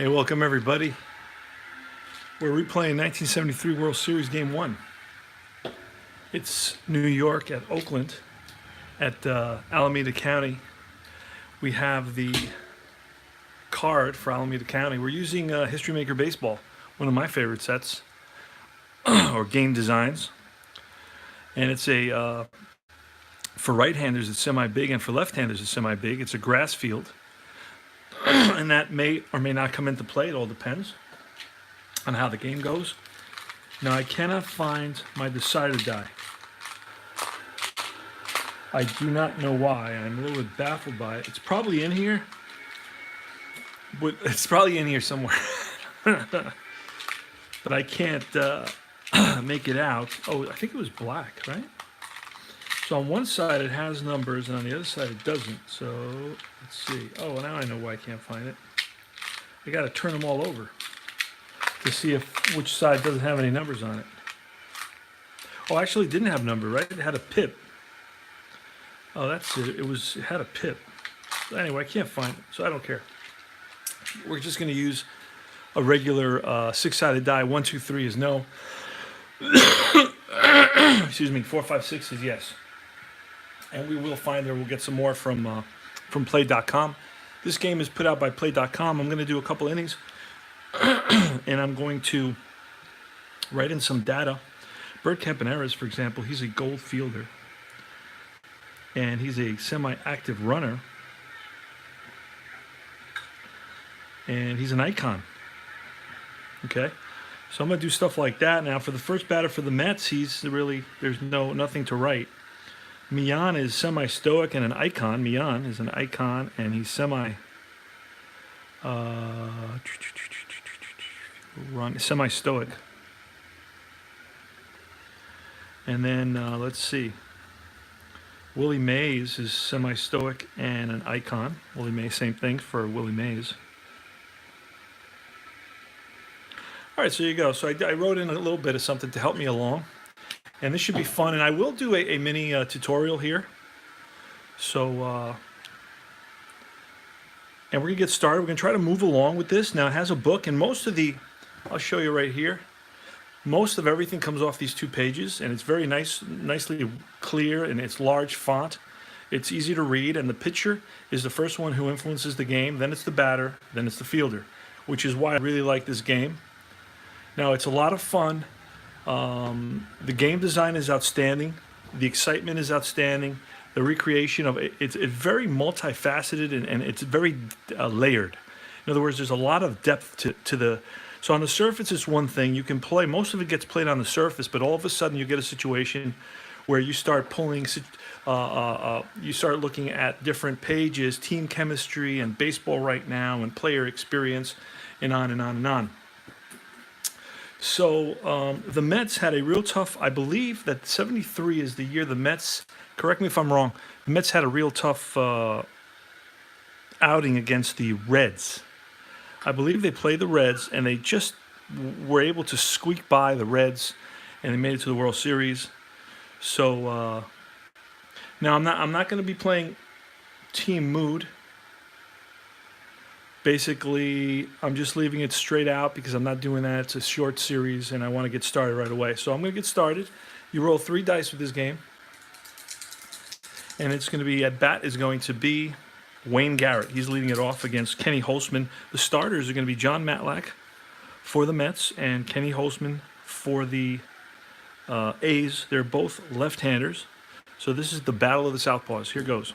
Hey, welcome everybody. We're replaying 1973 World Series Game 1. It's New York at Oakland at Alameda County. We have the card for Alameda County. We're using History Maker Baseball, one of my favorite sets, or game designs. And it's a, for right-handers it's semi-big, and for left-handers it's semi-big. It's a grass field. And that may or may not come into play. It all depends on how the game goes. Now, I cannot find my decider die. I do not know why. I'm a little bit baffled by it. It's probably in here. But it's probably in here somewhere. But I can't make it out. Oh, I think it was black, right? So on one side it has numbers, and on the other side it doesn't. So let's see. Oh, now I know why I can't find it. I got to turn them all over to see which side doesn't have any numbers on it. Oh, actually, it didn't have a number, right? It had a pip. Oh, that's it. It had a pip. Anyway, I can't find it, so I don't care. We're just going to use a regular six-sided die. 1, 2, 3 is no. Excuse me. 4, 5, 6 is yes. And we will find there. We'll get some more from Play.com. This game is put out by Play.com. I'm going to do a couple innings, and I'm going to write in some data. Bert Campaneris, for example, he's a gold fielder, and he's a semi-active runner, and he's an icon. Okay, so I'm going to do stuff like that. Now, for the first batter for the Mets, there's nothing to write. Mian is semi-stoic and an icon. Mian is an icon, and he's semi-stoic. And then let's see. Willie Mays is semi-stoic and an icon. Willie Mays, same thing for Willie Mays. All right, so there you go. So I wrote in a little bit of something to help me along. And this should be fun. And I will do a mini tutorial here. So, and we're going to get started. We're going to try to move along with this. Now, it has a book. And most of I'll show you right here. Most of everything comes off these 2 pages. And it's very nicely clear. And it's large font. It's easy to read. And the pitcher is the first one who influences the game. Then it's the batter. Then it's the fielder. Which is why I really like this game. Now, it's a lot of fun. The game design is outstanding. The excitement is outstanding. The recreation of it's very multifaceted and it's very layered. In other words, there's a lot of depth to the. So on the surface, it's one thing you can play. Most of it gets played on the surface, but all of a sudden you get a situation where you start pulling. You start looking at different pages, team chemistry, and baseball right now, and player experience, and on and on and on. So the Mets had a real tough, I believe that 73 is the year the Mets, correct me if I'm wrong, the Mets had a real tough outing against the Reds. I believe they played the Reds, and they just were able to squeak by the Reds, and they made it to the World Series. So now I'm not going to be playing Team Mood. Basically, I'm just leaving it straight out because I'm not doing that. It's a short series, and I want to get started right away. So I'm going to get started. You roll 3 dice with this game. And it's going to be, at bat is going to be Wayne Garrett. He's leading it off against Kenny Holtzman. The starters are going to be John Matlack for the Mets and Kenny Holtzman for the A's. They're both left-handers. So this is the battle of the southpaws. Here goes.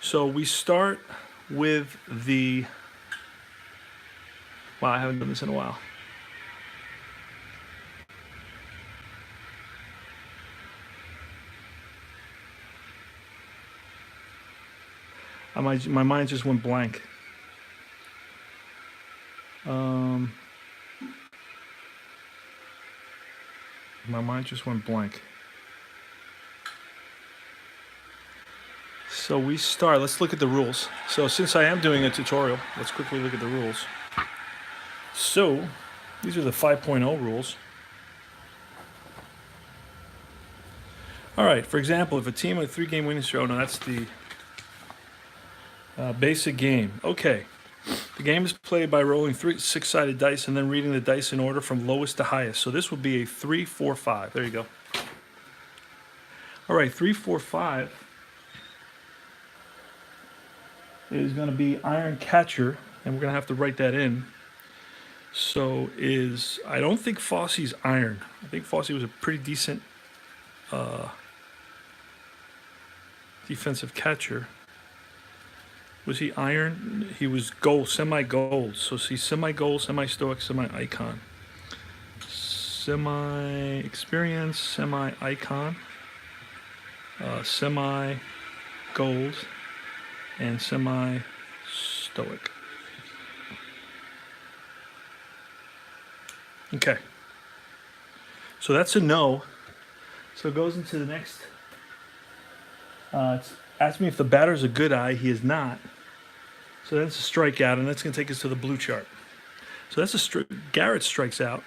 So we start with the, wow, I haven't done this in a while. My mind just went blank. My mind just went blank. So we start, let's look at the rules. So since I am doing a tutorial, let's quickly look at the rules. So these are the 5.0 rules. All right, for example, if a team with a 3-game winning streak, oh no, that's the basic game. Okay, The game is played by rolling 3 six-sided dice and then reading the dice in order from lowest to highest. So this would be a 3, 4, 5. There you go. All right, 3, 4, 5 is going to be Iron Catcher, and we're going to have to write that in. So I don't think Fosse's iron. I think Fosse was a pretty decent defensive catcher. Was he iron? He was gold, semi-gold. So see, semi-gold, semi-stoic, semi-icon. Semi-experience, semi-icon, semi-gold, and semi-stoic. Okay. So that's a no. So it goes into the next. It's asked me if the batter's a good eye. He is not. So that's a strikeout, and that's going to take us to the blue chart. So that's Garrett strikes out.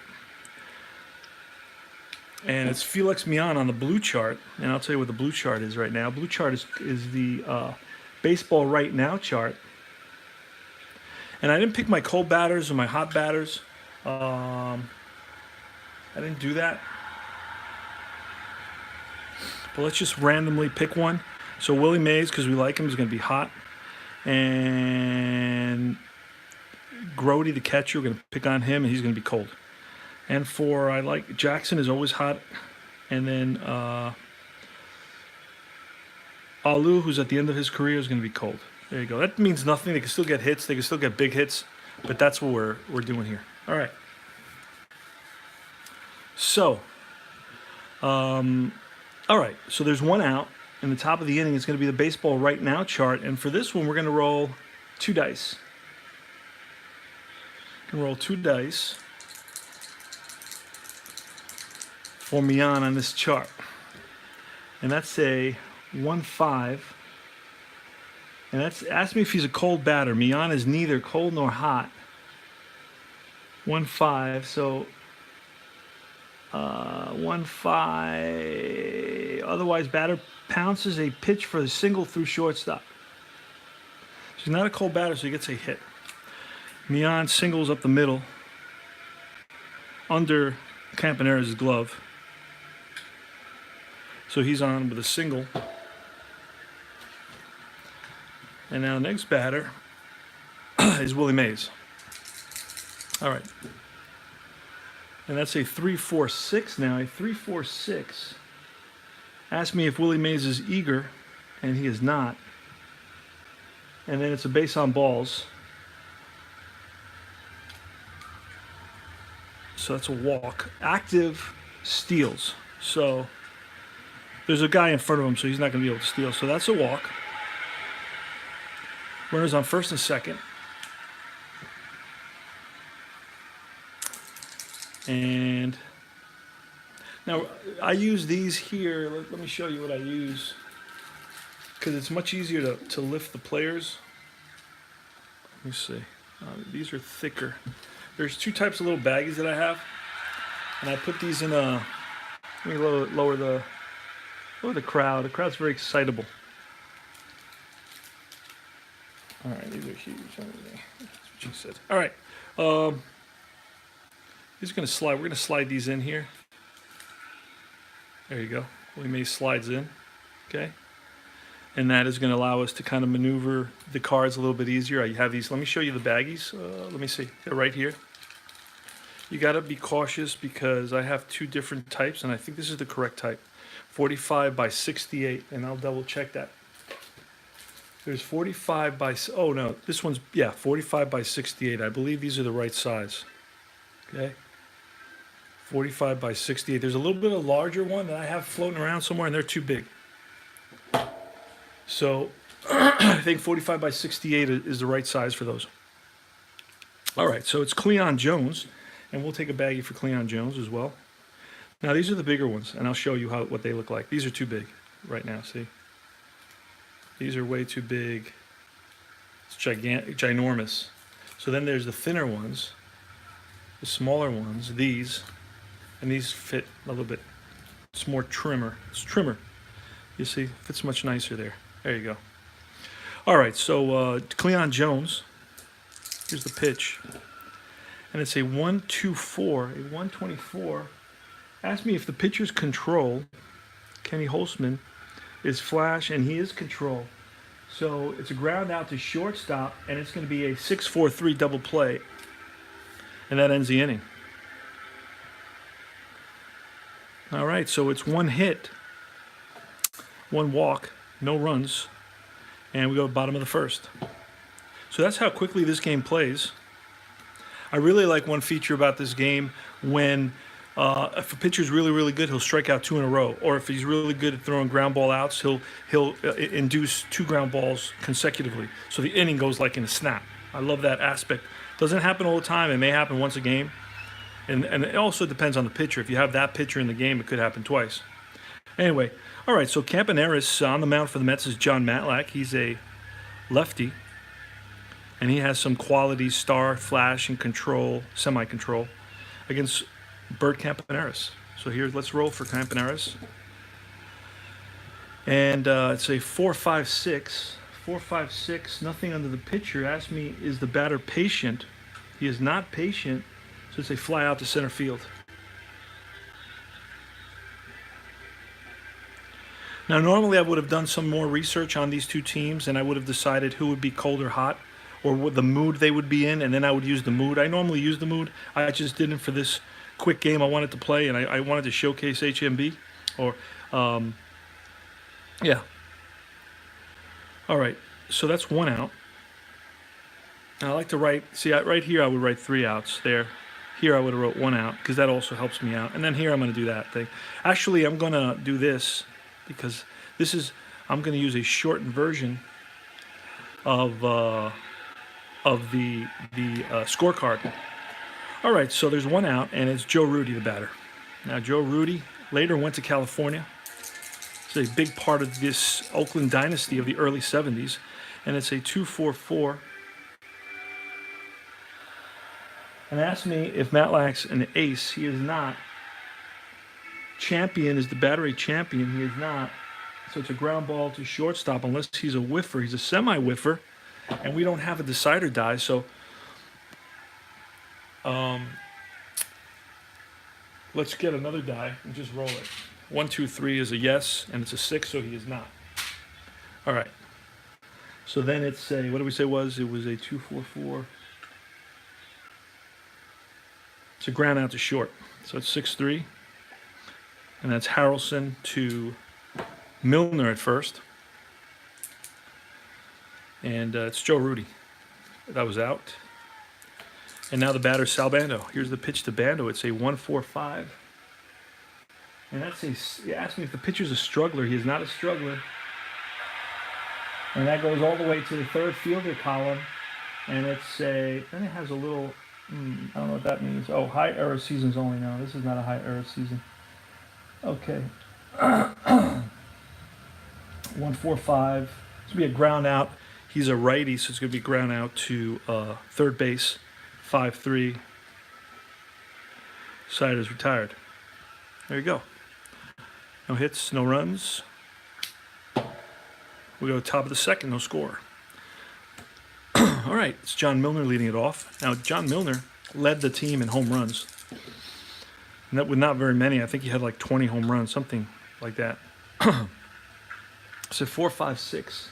And it's Felix Mian on the blue chart. And I'll tell you what the blue chart is right now. Blue chart is the baseball right now chart. And I didn't pick my cold batters or my hot batters. I didn't do that. But let's just randomly pick one. So Willie Mays, because we like him, is going to be hot. And Grody, the catcher, we're going to pick on him, and he's going to be cold. And I like Jackson is always hot. And then Alu, who's at the end of his career, is going to be cold. There you go. That means nothing. They can still get hits. They can still get big hits. But that's what we're doing here. All right. So, all right. So there's one out. In the top of the inning, it's going to be the baseball right now chart. And for this one, we're going to roll 2 dice. We can roll 2 dice for Mian on this chart. And that's a 1-5. And that's ask me if he's a cold batter. Mian is neither cold nor hot. 1-5. So 1-5. Otherwise, batter pounces a pitch for a single through shortstop. So he's not a cold batter, so he gets a hit. Mian singles up the middle under Campanera's glove. So he's on with a single. And now the next batter is Willie Mays. All right. And that's a 3-4-6 now. A 3-4-6. Ask me if Willie Mays is eager, and he is not. And then it's a base on balls. So that's a walk. Active steals. So there's a guy in front of him, so he's not going to be able to steal. So that's a walk. Runners on first and second. And now I use these here. Let me show you what I use, because it's much easier to lift the players. Let me see. These are thicker. There's 2 types of little baggies that I have, and I put these in a. Let me lower the crowd. The crowd's very excitable. All right, these are huge. That's what she said. All right. These are going to slide. We're going to slide these in here. There you go. Willie Mays slides in. Okay. And that is going to allow us to kind of maneuver the cards a little bit easier. I have these. Let me show you the baggies. Let me see. They're right here. You got to be cautious because I have 2 different types, and I think this is the correct type. 45 by 68, and I'll double check that. There's 45 by, oh no, this one's, 45 by 68. I believe these are the right size. Okay. 45 by 68. There's a little bit of a larger one that I have floating around somewhere, and they're too big. So I think 45 by 68 is the right size for those. All right, so it's Cleon Jones, and we'll take a baggie for Cleon Jones as well. Now these are the bigger ones, and I'll show you what they look like. These are too big right now, see? These are way too big. It's ginormous. So then there's the thinner ones, the smaller ones, these, and these fit a little bit. It's more trimmer. It's trimmer. You see, fits much nicer there. There you go. All right, so Cleon Jones. Here's the pitch. And it's a 1-2-4, a 124. Ask me if the pitcher's control, Kenny Holzman, is flash, and he is control. So it's a ground out to shortstop, and it's going to be a 6-4-3 double play. And that ends the inning. All right, so it's one hit, one walk, no runs, and we go bottom of the first. So that's how quickly this game plays. I really like one feature about this game when if a pitcher's really, really good, he'll strike out 2 in a row. Or if he's really good at throwing ground ball outs, he'll induce 2 ground balls consecutively. So the inning goes like in a snap. I love that aspect. Doesn't happen all the time. It may happen once a game. And it also depends on the pitcher. If you have that pitcher in the game, it could happen twice. Anyway, all right, so Campaneris on the mound for the Mets is John Matlack. He's a lefty. And he has some qualities, star, flash, and control, semi-control, against Bert Campaneris. So here, let's roll for Campaneris. And it's a 4-5-6. 4-5-6, nothing under the pitcher. Ask me, is the batter patient? He is not patient, so it's a fly out to center field. Now, normally I would have done some more research on these two teams, and I would have decided who would be cold or hot, or what the mood they would be in, and then I would use the mood. I normally use the mood. I just didn't for this quick game I wanted to play, and I wanted to showcase HMB. Yeah. All right, so that's 1 out. And I like to write, right here I would write 3 outs there. Here I would have wrote 1 out, because that also helps me out. And then here I'm going to do that thing. Actually, I'm going to do this, because I'm going to use a shortened version of the scorecard. All right, so there's 1 out, and it's Joe Rudy, the batter. Now, Joe Rudy later went to California. It's a big part of this Oakland dynasty of the early 70s, and it's a 2-4-4. And ask me if Matlack's an ace. He is not. Champion is the battery champion. He is not. So it's a ground ball to shortstop unless he's a whiffer. He's a semi-whiffer, and we don't have a decider die, so let's get another die and just roll it. 1, 2, 3 is a yes, and it's a 6, so he is not. All right. So then it's a, what did we say was? It was a 2-4-4. It's a ground out to short. So it's 6-3. And that's Harrelson to Milner at first. And it's Joe Rudy. That was out. And now the batter's Sal Bando. Here's the pitch to Bando. It's a 1-4-5. And that's you asked me if the pitcher's a struggler. He is not a struggler. And that goes all the way to the third fielder column. And it's then it has a little, I don't know what that means. Oh, high error seasons only. No, this is not a high error season. Okay. 1-4-5. It's going to be a ground out. He's a righty, so it's going to be ground out to third base. 5-3. Side is retired. There you go. No hits, no runs. We go top of the second, no score. All right, it's John Milner leading it off. Now, John Milner led the team in home runs. And that with not very many. I think he had like 20 home runs, something like that. So 4-5-6.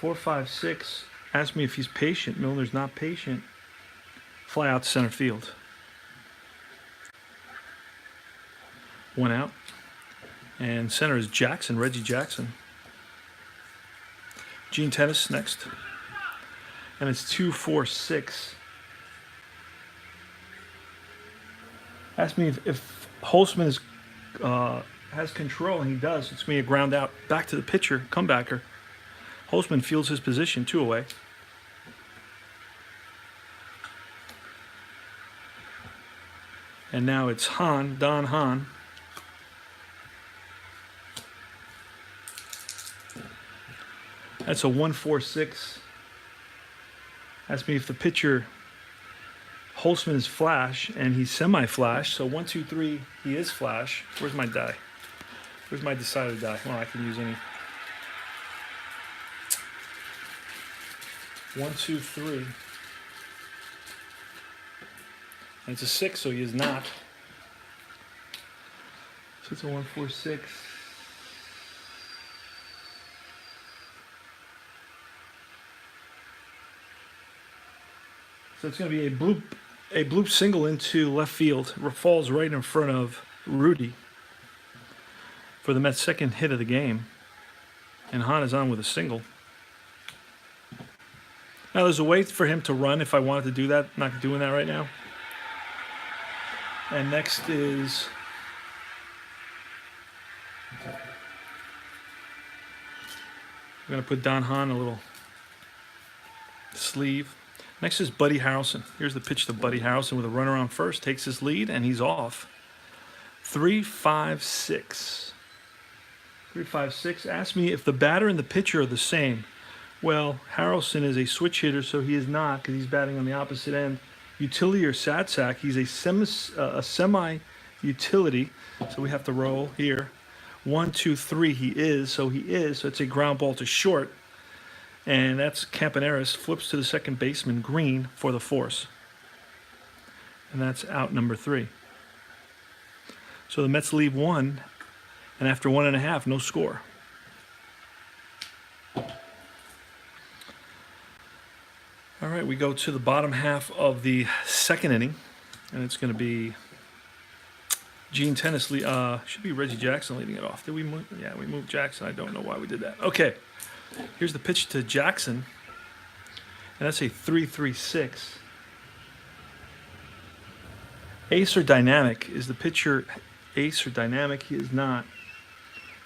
4-5-6. Ask me if he's patient. Milner's not patient. Fly out to center field. 1 out. And center is Jackson, Reggie Jackson. Gene Tennis next. And it's 2-4-6. Ask me if Holzman is has control, and he does. It's going to be a ground out back to the pitcher, comebacker. Holzman fields his position, 2 away. And now it's Don Hahn. That's a 1-4-6. Ask me if the pitcher, Holzman, is flash, and he's semi-flash. So 1, 2, 3, he is flash. Where's my die? Where's my decider die? Well, I can use any. 1, 2, 3. And it's a 6, so he is not. So it's a 1, 4, 6. So it's going to be a bloop single into left field. It falls right in front of Rudy for the Mets' second hit of the game. And Hahn is on with a single. Now there's a way for him to run if I wanted to do that. I'm not doing that right now. And next is I'm going to put Don Hahn a little sleeve. Next is Buddy Harrelson. Here's the pitch to Buddy Harrelson with a runner on first. Takes his lead, and he's off. 3, 5, 6. 3, 5, 6. Ask me if the batter and the pitcher are the same. Well, Harrelson is a switch hitter, so he is not because he's batting on the opposite end. Utility or sat sack. He's a semi-utility, so we have to roll here. 1, 2, 3. He is, so he is. So it's a ground ball to short. And that's Campaneris, flips to the second baseman, Green, for the force. And that's out number 3. So the Mets leave 1, and after 1.5, no score. All right, we go to the bottom half of the second inning, and it's going to be Gene Tennis, should be Reggie Jackson leading it off. Did we move? Yeah, we moved Jackson. I don't know why we did that. Okay. Here's the pitch to Jackson, and that's a 3-3-6. Ace or dynamic. Is the pitcher ace or dynamic? He is not.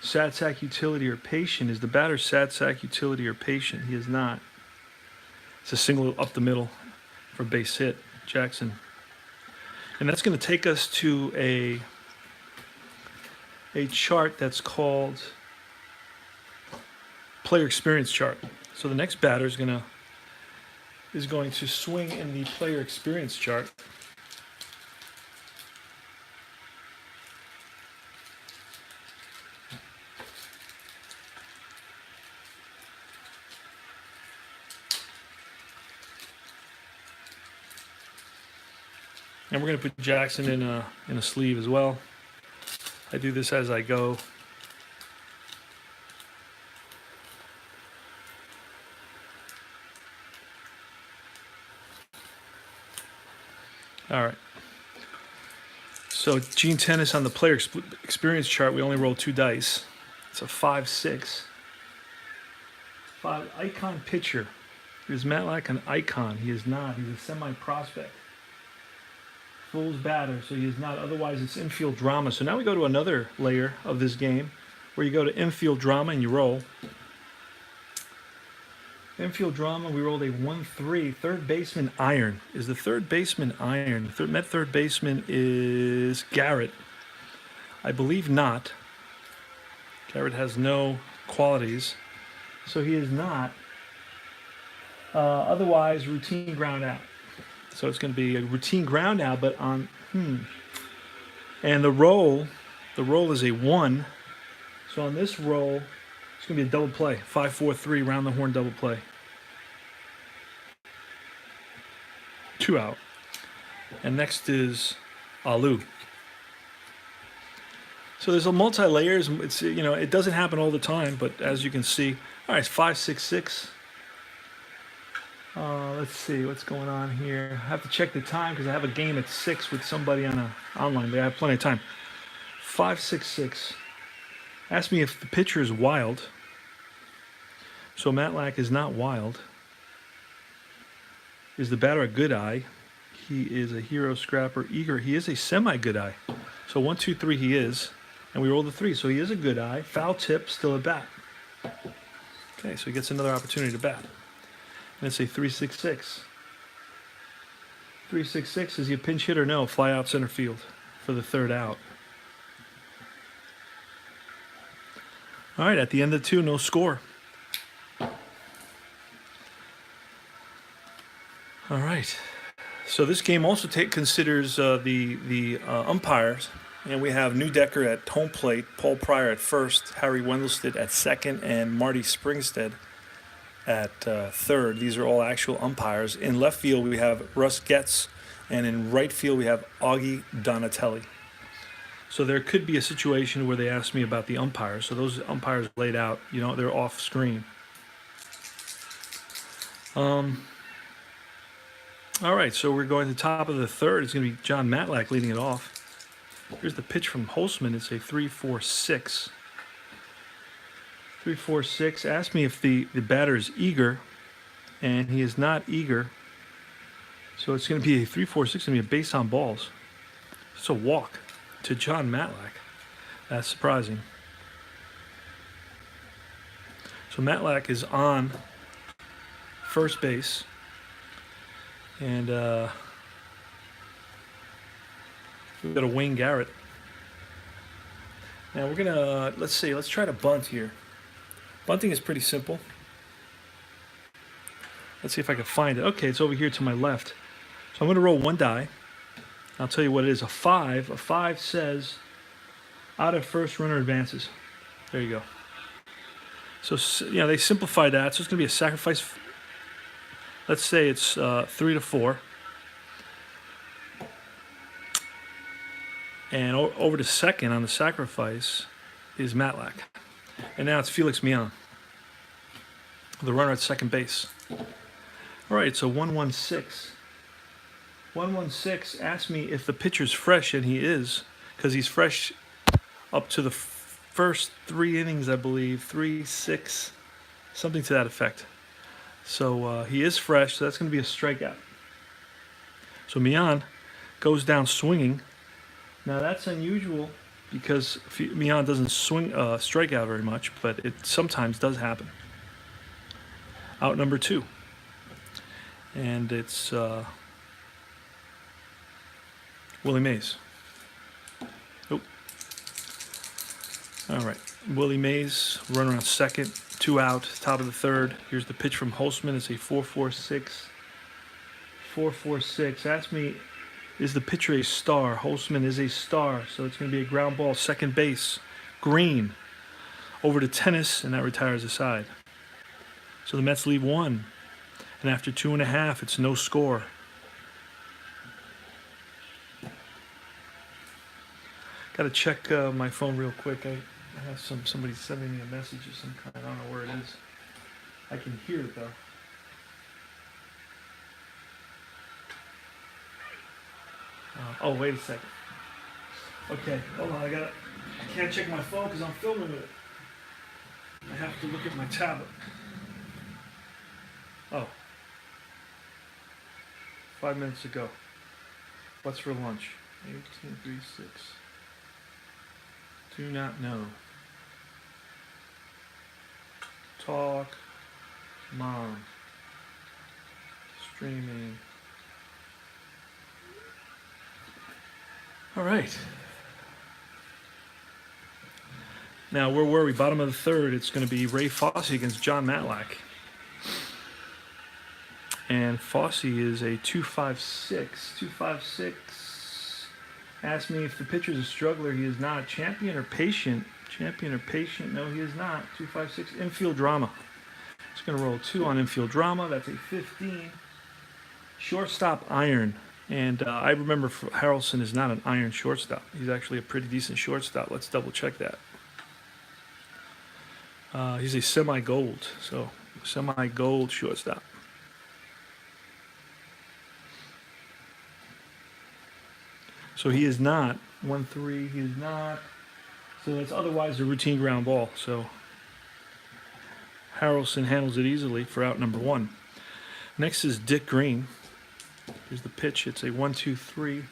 Sat sack, utility, or patient. Is the batter sat sack, utility, or patient? He is not. It's a single up the middle for a base hit, Jackson. And that's going to take us to a chart that's called player experience chart. So the next batter is going to swing in the player experience chart. And we're going to put Jackson in a sleeve as well. I do this as I go. All right. So Gene Tennis on the player experience chart, we only roll 2 dice. It's a 5, 6. 5 icon pitcher. Is Matlack an icon? He is not. He's a semi-prospect. Fool's batter, so he is not. Otherwise, it's infield drama. So now we go to another layer of this game where you go to infield drama and you roll. Infield drama, we rolled a 1-3. Third baseman, Iron. Is the third baseman Iron? Met third baseman is Garrett. I believe not. Garrett has no qualities, so he is not. Otherwise, routine ground out. So it's going to be a routine ground out, but on, And the roll is a 1. So on this roll, it's going to be a double play. 5-4-3, round the horn double play. 2 out. And next is Alu. So there's a multi-layers. It's, it doesn't happen all the time, but as you can see, all right, it's 5-6-6. Let's see what's going on here. I have to check the time because I have a game at 6 with somebody online, but I have plenty of time. 5-6-6. Ask me if the pitcher is wild. So Matlack is not wild. Is the batter a good eye? He is a hero, scrapper, eager. He is a semi-good eye. So 1, 2, 3 he is. And we roll the 3. So he is a good eye. Foul tip, still at bat. Okay, so he gets another opportunity to bat. And it's a 3-6-6. 3-6-6. Is he a pinch hitter? No. Fly out center field for the third out. All right, at the end of 2, no score. All right. So this game also considers the umpires, and we have Newdecker at home plate, Paul Pryor at first, Harry Wendelstedt at second, and Marty Springstead at third. These are all actual umpires. In left field, we have Russ Getz, and in right field, we have Augie Donatelli. So there could be a situation where they ask me about the umpires. So those umpires laid out, they're off screen. All right, so we're going to the top of the third. It's going to be John Matlack leading it off. Here's the pitch from Holtzman. It's a 3-4-6. 3-4-6. Ask me if the batter is eager, and he is not eager. So it's going to be a 3-4-6. It's going to be a base on balls. It's a walk to John Matlack. That's surprising. So Matlack is on first base. And we've got a Wayne Garrett. Now we're gonna let's try to bunt here. Bunting is pretty simple. Let's see if I can find it. Okay, it's over here to my left. So I'm gonna roll one die. I'll tell you what it is. A 5. A 5 says out of first, runner advances. There you go. So they simplified that. So it's gonna be a sacrifice. Let's say it's 3-4. And over to second on the sacrifice is Matlack. And now it's Felix Mian, the runner at second base. All right, so 1-1-6. 1-1-6 asks me if the pitcher's fresh, and he is, because he's fresh up to the first 3 innings, I believe. 3, 6, something to that effect. So he is fresh, so that's going to be a strikeout. So Mian goes down swinging. Now that's unusual because Mian doesn't strike out very much, but it sometimes does happen. Out number 2. And it's Willie Mays. Oh. All right. Willie Mays, runner on second. 2 out, top of the third. Here's the pitch from Holtzman. It's a 4-4-6. 4-4-6. Ask me, is the pitcher a star? Holtzman is a star, so it's going to be a ground ball, second base. Green. Over to tennis, and that retires the side. So the Mets leave 1. And after 2.5, it's no score. Got to check my phone real quick. I have somebody sending me a message of some kind. I don't know where it is. I can hear it though. Oh, wait a second. Okay, hold on. I can't check my phone because I'm filming with it. I have to look at my tablet. Oh. 5 minutes ago. What's for lunch? 1836. Do not know. Talk. Mom. Streaming. All right. Now, where were we? Bottom of the third. It's going to be Ray Fosse against John Matlack. And Fosse is a 2.56. 2.56. Ask me if the pitcher's a struggler. He is not. Champion or patient? Champion or patient? No, he is not. 2.56. Infield drama. It's going to roll 2 on infield drama. That's a 15. Shortstop iron. And I remember Harrelson is not an iron shortstop. He's actually a pretty decent shortstop. Let's double check that. He's a semi-gold. So, semi-gold shortstop. So he is not 1-3. He is not. So it's otherwise a routine ground ball. So Harrelson handles it easily for out number 1. Next is Dick Green. Here's the pitch. It's a 1-2-3.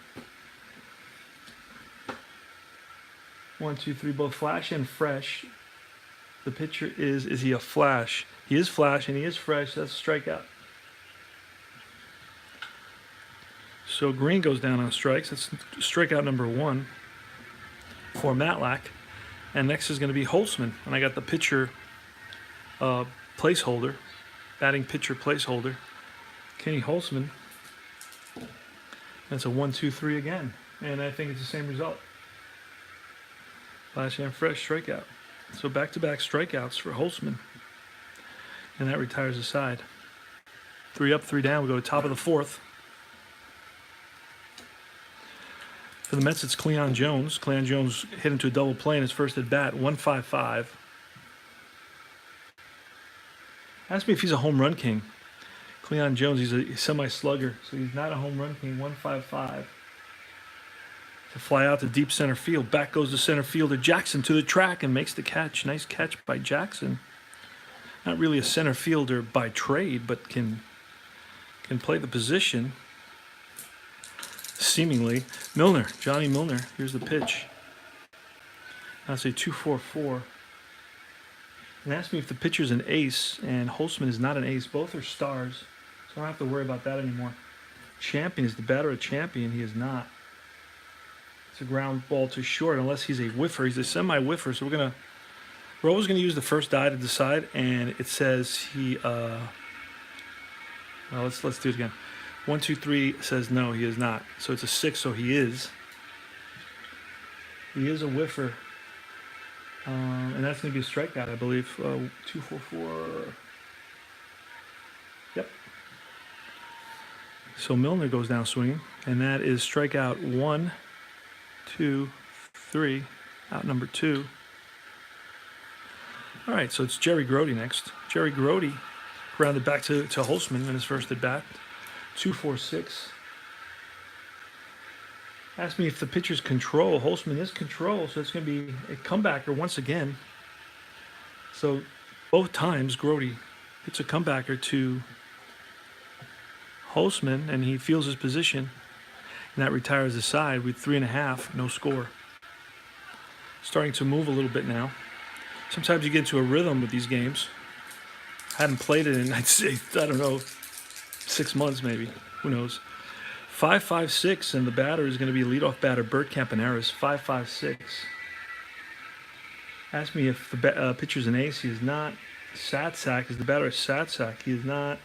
1-2-3, both flash and fresh. The pitcher is he a flash? He is flash and he is fresh. That's a strikeout. So Green goes down on strikes. That's strikeout number 1 for Matlack. And next is going to be Holtzman. And I got the pitcher placeholder, batting pitcher placeholder, Kenny Holtzman. That's a 1-2-3 again. And I think it's the same result. Flash and fresh strikeout. So back-to-back strikeouts for Holtzman. and that retires the side. 3 up, 3 down. We go to top of the 4th. For the Mets, it's Cleon Jones. Cleon Jones hit into a double play in his first at bat, 155. Ask me if he's a home run king. Cleon Jones, he's a semi-slugger, so he's not a home run king, 155. To fly out to deep center field. Back goes the center fielder Jackson to the track and makes the catch. Nice catch by Jackson. Not really a center fielder by trade, but can play the position. Seemingly. Milner, Johnny Milner. Here's the pitch. That's a 2-4-4. And ask me if the pitcher's an ace, and Holtzman is not an ace. Both are stars, so I don't have to worry about that anymore. Champion, is the batter a champion? He is not. It's a ground ball too short, unless he's a whiffer. He's a semi-whiffer, so we're always going to use the first die to decide, and it says he, well, let's do it again. 1, 2, 3 says no, he is not. So it's a 6, so he is. He is a whiffer. And that's going to be a strikeout, I believe. 2, 4, 4. Yep. So Milner goes down swinging, and that is strikeout 1, 2, 3, out number 2. All right, so it's Jerry Grody next. Jerry Grody grounded back to Holtzman in his first at bat. 2-4-6. Ask me if the pitcher's control. Holtzman is control, so it's going to be a comebacker once again. So both times Grody hits a comebacker to Holtzman, and he feels his position, and that retires the side with 3.5, no score. Starting to move a little bit now. Sometimes you get into a rhythm with these games. I hadn't played it in, I'd say, I don't know, 6 months maybe. Who knows? 5-5-6, and the batter is going to be leadoff batter Bert Campaneris. 5-5-6. Ask me if the pitcher's an ace. He is not. Satsack is the batter at Satsack. He is not.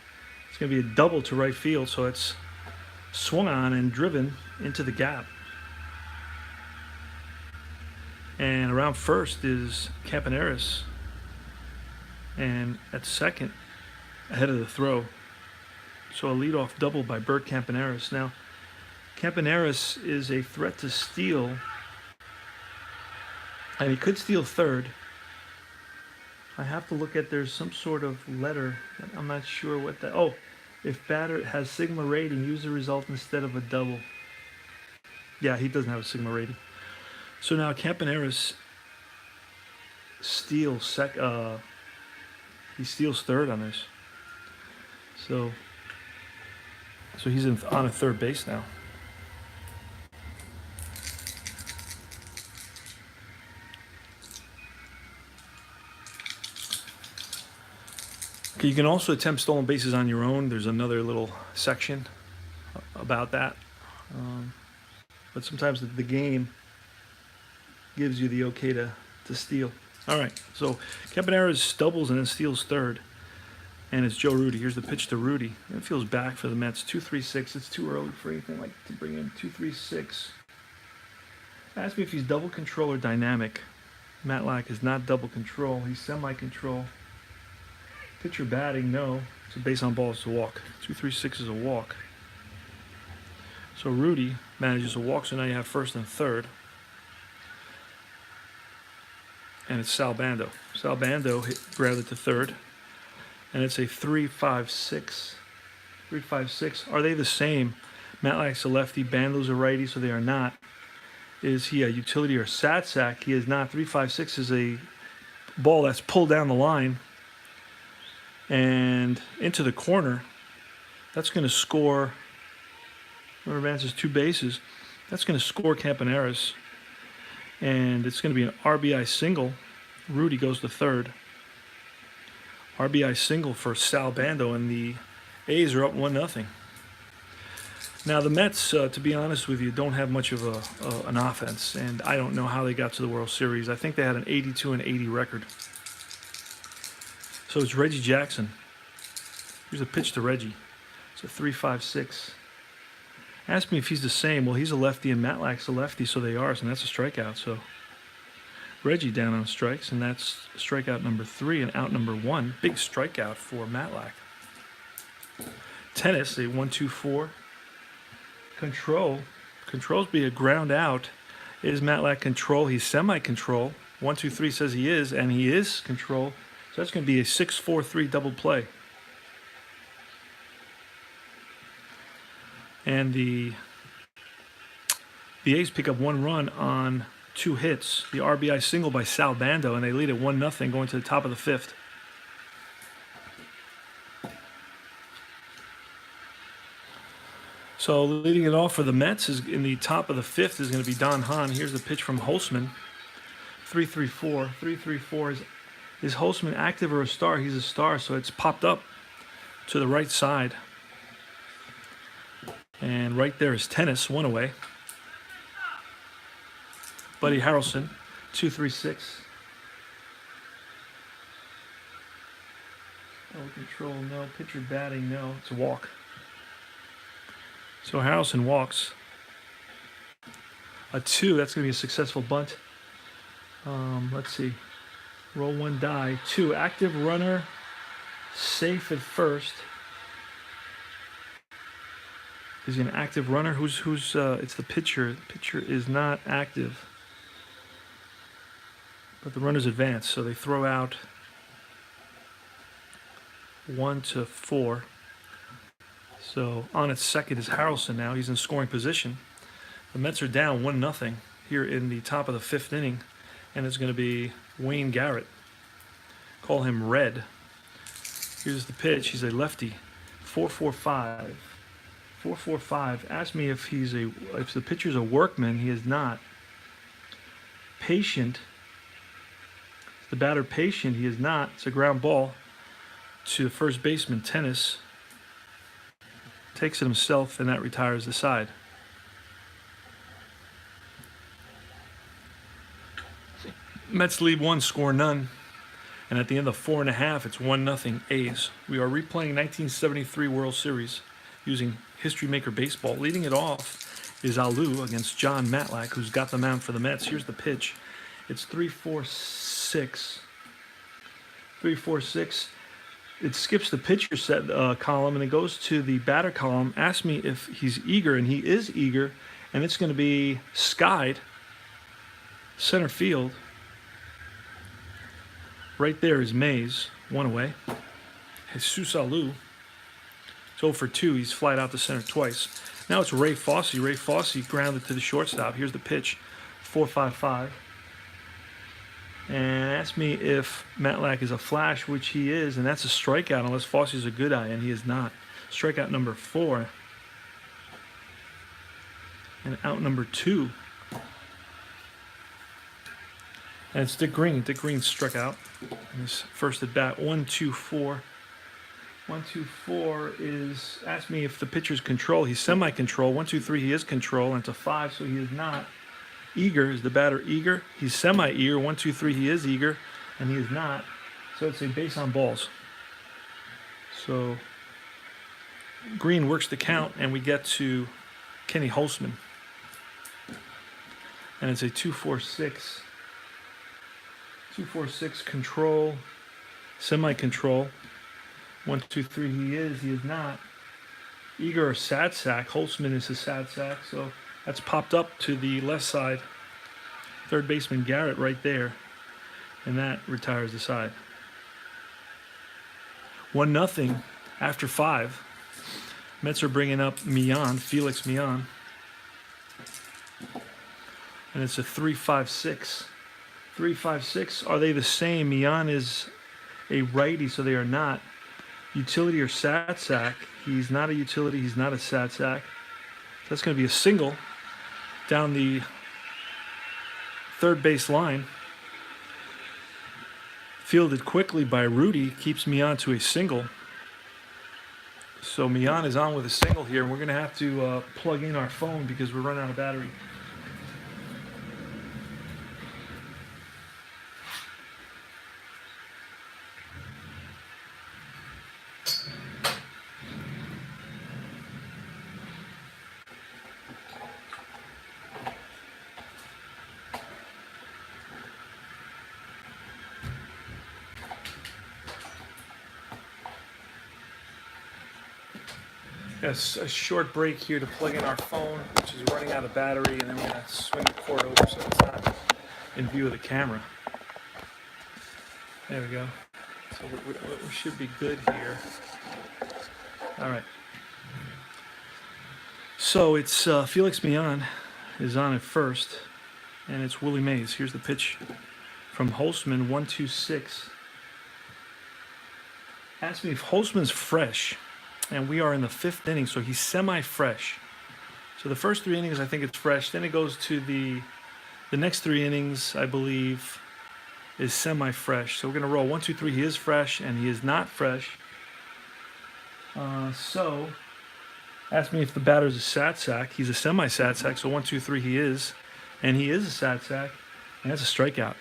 It's going to be a double to right field, so it's swung on and driven into the gap. And around first is Campaneris. And at second, ahead of the throw. So a leadoff double by Bert Campaneris. Now, Campaneris is a threat to steal. And he could steal third. I have to look at, there's some sort of letter. I'm not sure what that, oh, if batter has sigma rating, use the result instead of a double. Yeah, he doesn't have a sigma rating. So now Campaneris steals he steals third on this. So he's on a third base now. Okay, you can also attempt stolen bases on your own. There's another little section about that. But sometimes the game gives you the okay to steal. All right, so Campaneris doubles and then steals third. And it's Joe Rudy. Here's the pitch to Rudy. It feels back for the Mets. 2-3-6. It's too early for anything like to bring in 2-3-6. Ask me if he's double control or dynamic. Matlack is not double control. He's semi-control. Pitcher batting, no. So base on ball is a walk. 2-3-6 is a walk. So Rudy manages a walk, so now you have first and third. And it's Sal Bando. Sal Bando grounded to third. And it's a 3-5-6. 3-5-6. Are they the same? Matlack's a lefty, Bando's a righty, so they are not. Is he a utility or Satsack? He is not. 3-5-6 is a ball that's pulled down the line and into the corner. That's going to score. Runner advances 2 bases. That's going to score Campaneris. And it's going to be an RBI single. Rudy goes to third. RBI single for Sal Bando, and the A's are up 1-0. Now the Mets, to be honest with you, don't have much of an offense, and I don't know how they got to the World Series. I think they had an 82-80 record. So it's Reggie Jackson. Here's a pitch to Reggie. It's a 3-5-6. Ask me if he's the same. Well, he's a lefty and Matlack's a lefty, so they are, so that's a strikeout. So Reggie down on strikes, and that's strikeout number 3 and out number 1. Big strikeout for Matlack. Tennis, a 1-2-4. Control. Control's be a ground out. Is Matlack control? He's semi-control. 1-2-3 says he is, and he is control. So that's going to be a 6-4-3 double play. And the A's pick up 1 run on 2 hits. The RBI single by Sal Bando, and they lead at 1-0 going to the top of the 5th. So leading it off for the Mets is in the top of the 5th is going to be Don Hahn. Here's the pitch from Holtzman. 3-3-4. 3-3-4 is Holtzman active or a star? He's a star, so it's popped up to the right side. And right there is Tennis, 1 away. Buddy Harrelson, 2-3-6. No control, no. Pitcher batting, no. It's a walk. So Harrelson walks. A 2, that's going to be a successful bunt. Let's see. Roll 1 die. 2, active runner, safe at first. Is he an active runner? It's the pitcher. The pitcher is not active. But the runner's advanced, so they throw out 1-4. So on its second is Harrelson now. He's in scoring position. The Mets are down 1-0 here in the top of the 5th inning. And it's going to be Wayne Garrett. Call him Red. Here's the pitch. He's a lefty. 4-4-5. 4-4-5. Ask me if the pitcher's a workman. He is not. Patient. The batter patient. He is not. It's a ground ball to the first baseman, Tennis. Takes it himself, and that retires the side. Mets lead 1, score none. And at the end of 4.5, it's 1-0 A's. We are replaying 1973 World Series using History Maker Baseball. Leading it off is Alou against John Matlack, who's got the mound for the Mets. Here's the pitch. It's 3-4-6. 3-4-6. It skips the pitcher set column and it goes to the batter column. Ask me if he's eager, and he is eager. And it's going to be skied. Center field. Right there is Mays, 1 away. Jesus Alou. It's 0-for-2. He's flied out to center twice. Now it's Ray Fosse. Ray Fosse grounded to the shortstop. Here's the pitch. 4-5-5. And ask me if Matlack is a flash, which he is, and that's a strikeout unless Fosse is a good eye, and he is not. Strikeout number 4. And out number 2. And it's Dick Green. Dick Green struck out in his first at bat. 1-2-4. 1-2-4 is, ask me if the pitcher's control. He's semi-control. 1-2-3, he is control, and it's a 5, so he is not. Eager, is the batter eager? He's semi-eager. 1-2-3, he is eager, and he is not. So it's a base on balls. So Green works the count, and we get to Kenny Holtzman. And it's a 2-4-6. 2-4-6 control, semi-control. 1-2-3, he is not. Eager or sad sack. Holtzman is a sad sack, so that's popped up to the left side. Third baseman Garrett right there, and that retires the side. 1-0 after 5. Mets are bringing up Felix Millan, and it's a 3-5-6. 3-5-6. Are they the same? Millan is a righty, so they are not. Utility or sad sack. He's not a utility. He's not a sad sack. So that's going to be a single down the third base line. Fielded quickly by Rudy. Keeps Millan to a single. So Millan is on with a single here, and we're going to have to plug in our phone because we're running out of battery. A short break here to plug in our phone, which is running out of battery, and then we're going to swing the cord over so it's not in view of the camera. There we go. So we should be good here. All right. So it's Felix Millan is on at first, and it's Willie Mays. Here's the pitch from Holtzman, 1-2-6. Asked me if Holtzman's fresh, and we are in the 5th inning, so he's semi-fresh. So the first 3 innings, I think it's fresh. Then it goes to the next 3 innings, I believe, is semi-fresh. So we're going to roll 1, 2, 3. He is fresh, and he is not fresh. So asked me if the batter's a sat sack. He's a semi-sat sack, so 1, 2, 3 he is. And he is a sat sack, and that's a strikeout.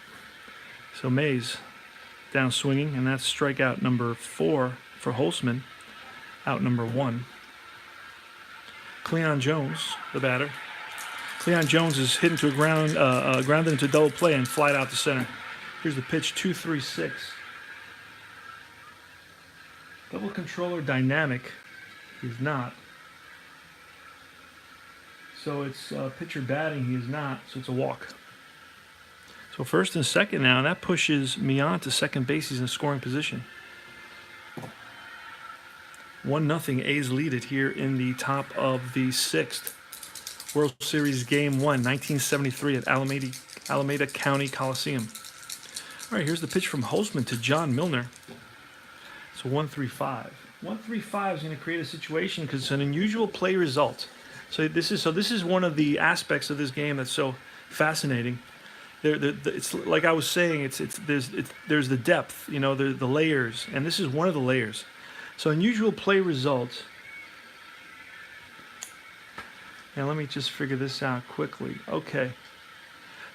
So Mays down swinging, and that's strikeout number 4 for Holtzman. Out number 1. Cleon Jones, the batter. Cleon Jones is hit into a grounded into double play and flied out to center. Here's the pitch, 2-3-6. Double controller dynamic. He's not. So it's pitcher batting. He is not. So it's a walk. So first and second now, and that pushes Millan to second base. He's in scoring position. 1-0 A's lead it here in the top of the 6th. World Series Game 1, 1973 at Alameda County Coliseum. All right, here's the pitch from Holtzman to John Milner. It's a 1-3-5. 1-3-5 is going to create a situation because it's an unusual play result. So this is one of the aspects of this game that's so fascinating. It's like I was saying. There's the depth, you know, the layers, and this is one of the layers. So unusual play result. Now let me just figure this out quickly. Okay.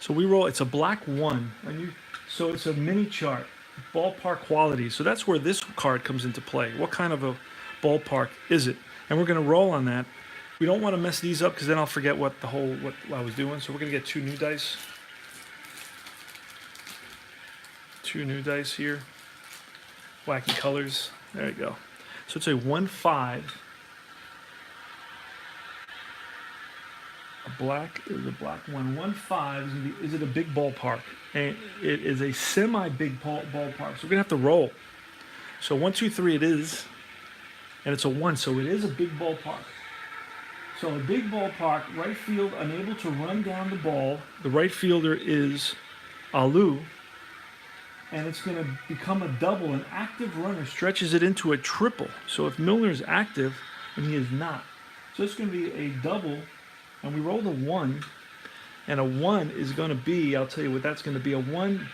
So we roll. It's a black 1. So it's a mini chart, ballpark quality. So that's where this card comes into play. What kind of a ballpark is it? And we're going to roll on that. We don't want to mess these up because then I'll forget what I was doing. So we're going to get 2 new dice. 2 new dice here. Wacky colors. There you go. So it's a 1-5. Is a black 1. 1-5 is it a big ballpark? And it is a semi-big ballpark. So we're gonna have to roll. So 1, 2, 3 it is, and it's a 1. So it is a big ballpark. So a big ballpark, right field unable to run down the ball. The right fielder is Alou. And it's going to become a double. An active runner stretches it into a triple. So if Milner is active, and he is not. So it's going to be a double, and we rolled a 1. And a 1 is going to be, I'll tell you what that's going to be, a 1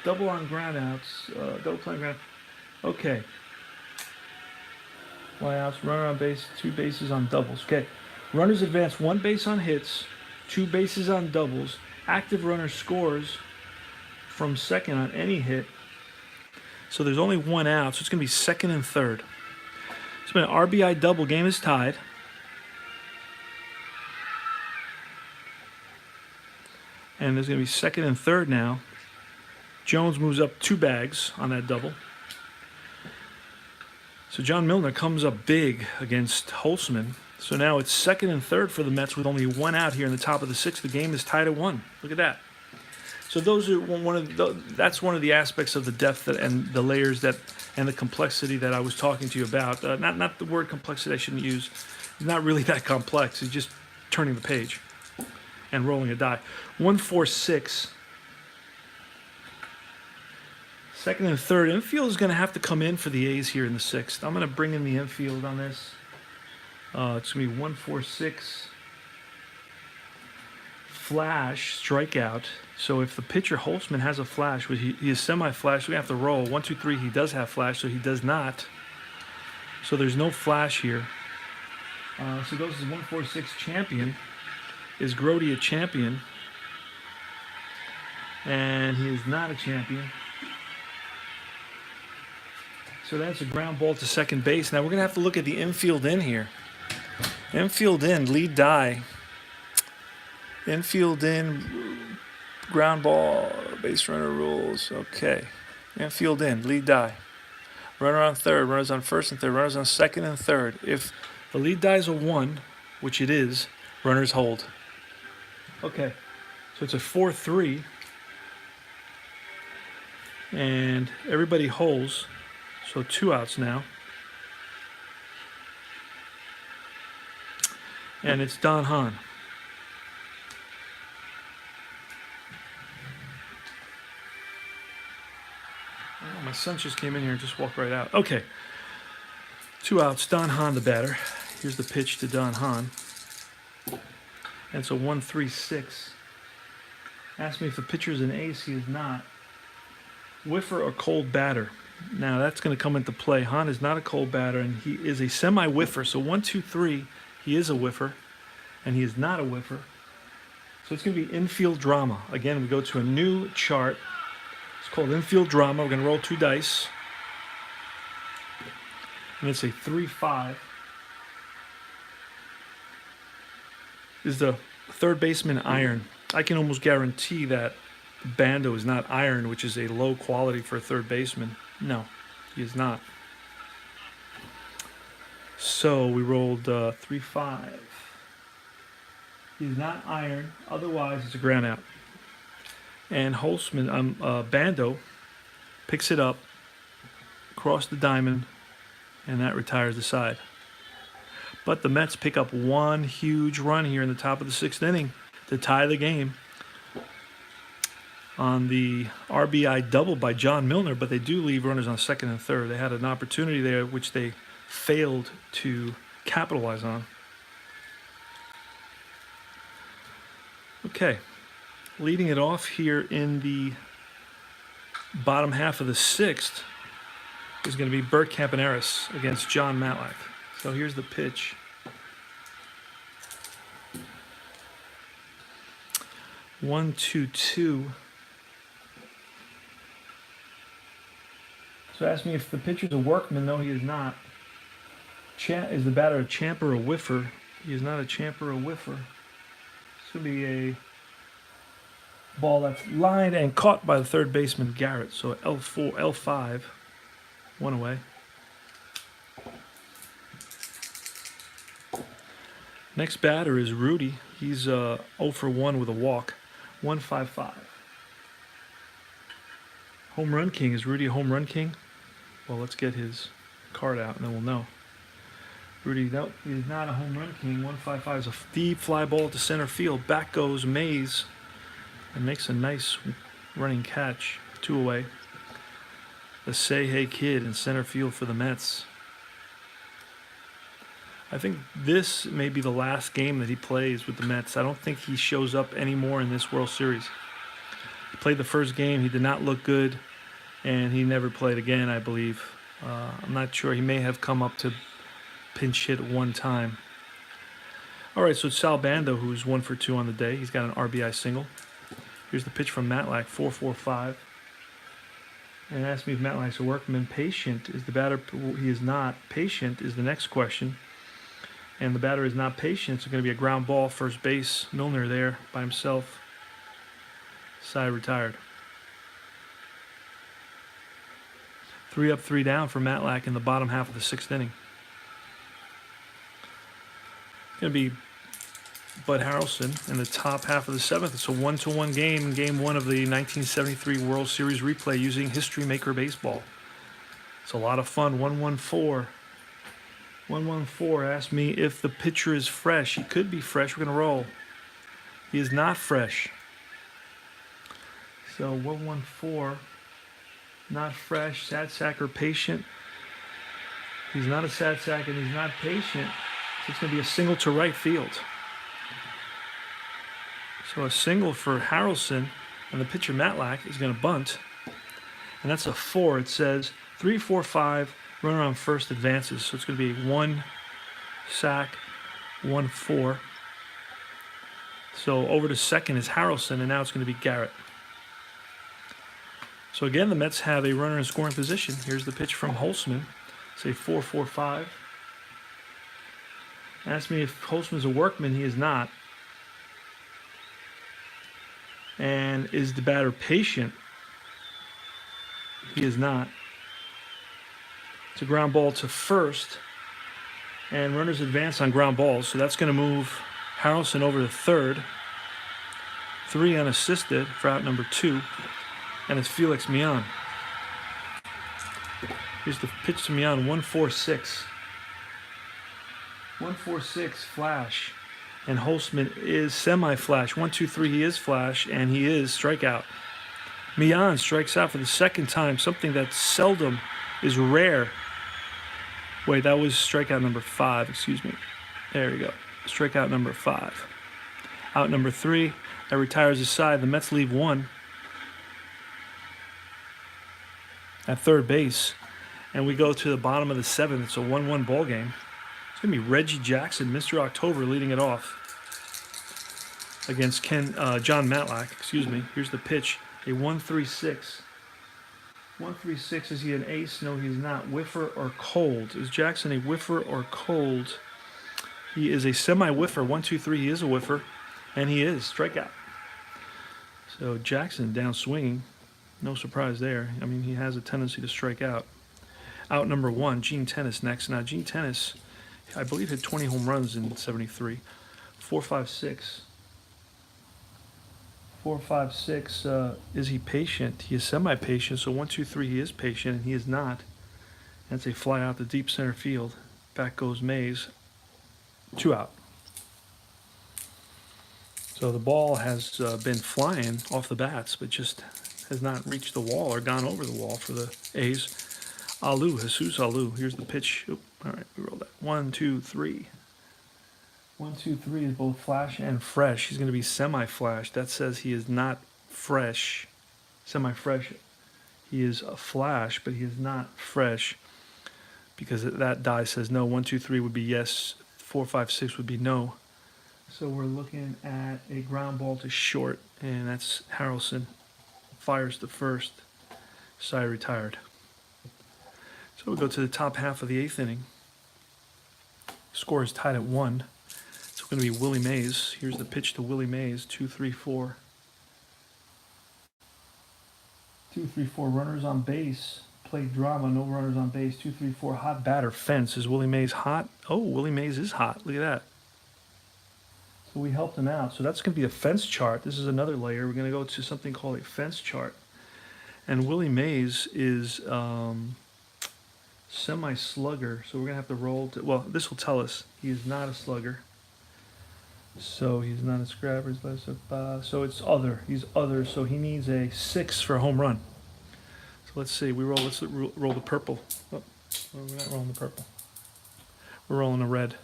double on groundouts, double play on ground. Okay. Flyouts, runner on base, 2 bases on doubles. Okay. Runners advance 1 base on hits, 2 bases on doubles. Active runner scores from second on any hit. So there's only 1 out, so it's going to be second and third. It's been an RBI double. Game is tied. And there's going to be second and third now. Jones moves up 2 bags on that double. So John Milner comes up big against Holtzman. So now it's second and third for the Mets with only 1 out here in the top of the 6th. The game is tied at 1. Look at that. So those are that's one of the aspects of the depth and the layers and the complexity that I was talking to you about. Not the word complexity I shouldn't use. It's not really that complex. It's just turning the page and rolling a die. 1-4-6. Second and third. Infield is going to have to come in for the A's here in the 6th. I'm going to bring in the infield on this. It's going to be 1-4-6. Flash, strikeout. So if the pitcher Holtzman has a flash, he is semi-flash, we have to roll. 1, 2, 3, he does have flash, so he does not. So there's no flash here. So goes as 1-4-6 champion. Is Grody a champion? And he is not a champion. So that's a ground ball to second base. Now we're going to have to look at the infield in here. Infield in, lead die. Infield in, ground ball, base runner rules. Okay. Infield in, lead die. Runner on third, runners on first and third, runners on second and third. If The lead die is a 1, which it is. Runners hold. Okay, so it's a 4-3. And everybody holds. So 2 outs now. And it's Don Hahn. Oh, my son just came in here and just walked right out. Okay. 2 outs. Don Hahn, the batter. Here's the pitch to Don Hahn. And it's a 1-3-6. Ask me if the pitcher's an ace. He is not. Whiffer or cold batter. Now that's going to come into play. Hahn is not a cold batter, and he is a semi-whiffer. So 1-2-3, he is a whiffer, and he is not a whiffer. So it's going to be infield drama. Again, we go to a new chart. It's called infield drama. We're going to roll 2 dice. And it's a 3-5. Is the third baseman iron? I can almost guarantee that Bando is not iron, which is a low quality for a third baseman. No, he is not. So we rolled 3-5. He's not iron. Otherwise, it's a ground out. And Bando picks it up, across the diamond, and that retires the side. But the Mets pick up one huge run here in the top of the 6th inning to tie the game on the RBI double by John Milner, but they do leave runners on 2nd and 3rd. They had an opportunity there which they failed to capitalize on. Okay, leading it off here in the bottom half of the 6th is going to be Bert Campaneris against John Matlack. So here's the pitch. One, 2-2. So ask me if the pitcher's a workman. No, he is not. Is the batter a champ or a whiffer? He is not a champ or a whiffer. This will be a ball that's lined and caught by the third baseman, Garrett. So L5, 1 away. Next batter is Rudy. He's 0 for 1 with a walk. 1-5-5. Home run king. Is Rudy a home run king? Well, let's get his card out and then we'll know. Rudy, no, he's not a home run king. 1-5-5 is a deep fly ball to center field. Back goes Mays and makes a nice running catch. 2 away. The Say Hey Kid in center field for the Mets. I think this may be the last game that he plays with the Mets. I don't think he shows up anymore in this World Series. He played the first game. He did not look good, and he never played again, I believe. I'm not sure. He may have come up to pinch hit 1 time. All right, so it's Sal Bando, who's 1 for 2 on the day. He's got an RBI single. Here's the pitch from Matlack, 4-4-5. And ask me if Matlack's a workman. Patient is the batter. He is not. Patient is the next question. And the batter is not patient. It's going to be a ground ball, first base. Milner there by himself. Side retired. 3 up, 3 down for Matlack in the bottom half of the 6th inning. It's going to be Bud Harrelson in the top half of the 7th. It's a 1-1 game in Game 1 of the 1973 World Series replay using History Maker Baseball. It's a lot of fun. 1-1-4. 1-1-4. Ask me if the pitcher is fresh. He could be fresh. We're going to roll. He is not fresh. So 1-1-4. Not fresh. Sad sack or patient. He's not a sad sack and he's not patient. So it's going to be a single to right field. So a single for Harrelson, and the pitcher Matlack is going to bunt. And that's a 4. It says 3-4-5. Runner on first advances, so it's going to be 1 sack, 1-4. So over to second is Harrelson, and now it's going to be Garrett. So again, the Mets have a runner in scoring position. Here's the pitch from Holtzman. Say 4-4-5. Ask me if Holtzman's a workman. He is not. And is the batter patient? He is not. It's a ground ball to first. And runners advance on ground balls, so that's going to move Harrelson over to third. 3 unassisted for out number 2, and it's Felix Mian. Here's the pitch to Mian, 1-4-6. 1-4-6 flash, and Holtzman is semi-flash. 1-2-3, he is flash, and he is strikeout. Mian strikes out for the second time, something that seldom is rare. Wait, that was strikeout number 5, excuse me. There we go. Strikeout number 5. Out number 3, that retires his side. The Mets leave 1 at third base. And we go to the bottom of the 7th. It's a 1-1 ball game. It's going to be Reggie Jackson, Mr. October, leading it off against John Matlack. Excuse me. Here's the pitch. A 1-3-6. 1-3-6. Is he an ace? No, he's not. Whiffer or cold? Is Jackson a whiffer or cold? He is a semi-whiffer. 1-2-3. He is a whiffer. And he is. Strikeout. So Jackson down swinging. No surprise there. I mean, he has a tendency to strike out. Out number 1, Gene Tennis next. Now, Gene Tennis, I believe, hit 20 home runs in '73. 4-5-6. 4-5-6. Is he patient? He is semi-patient. So 1-2-3, he is patient, and he is not. That's a fly out to deep center field. Back goes Mays. 2 out. So the ball has been flying off the bats, but just has not reached the wall or gone over the wall for the A's. Jesus Alou. Here's the pitch. Oop, all right, we roll that. 1-2-3. 1-2-3 is both flash and fresh. He's going to be semi-flash. That says he is not fresh. Semi-fresh. He is a flash, but he is not fresh because that die says no. 1-2-3 would be yes. 4-5-6 would be no. So we're looking at a ground ball to short, and that's Harrelson. Fires to first. Side retired. So we go to the top half of the 8th inning. Score is tied at 1. It's going to be Willie Mays. Here's the pitch to Willie Mays. 2-3-4. 2-3-4. Runners on base. Play drama. No runners on base. 2-3-4. Hot batter fence. Is Willie Mays hot? Oh, Willie Mays is hot. Look at that. So we helped him out. So that's going to be a fence chart. This is another layer. We're going to go to something called a fence chart. And Willie Mays is semi-slugger. So we're going to have to roll to... Well, this will tell us he is not a slugger. So he's not a scrapper. So it's other. He's other. So he needs a 6 for a home run. So let's see. Let's roll the purple. Oh, we're not rolling the purple. We're rolling the red.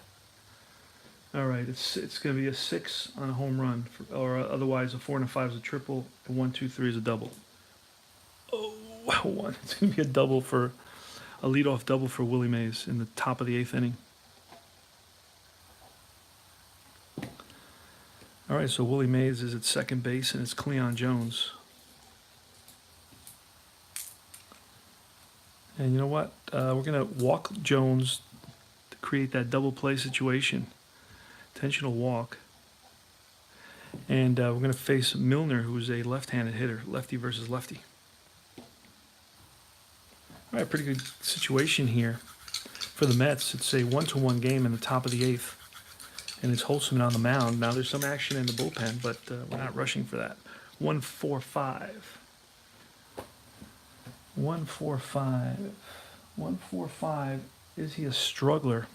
All right, it's going to be a 6 on a home run, or otherwise a 4 and a 5 is a triple, a 1-2-3 is a double. Oh, wow, 1. It's going to be a leadoff double for Willie Mays in the top of the 8th inning. All right, so Willie Mays is at second base, and it's Cleon Jones. And you know what? We're going to walk Jones to create that double play situation. Intentional walk. And we're going to face Milner, who's a left-handed hitter, lefty versus lefty. All right, pretty good situation here for the Mets. It's a 1-1 game in the top of the 8th, and it's Holtzman on the mound. Now there's some action in the bullpen, but we're not rushing for that. 1-4-5. 1-4-5. 1-4-5. Is he a struggler?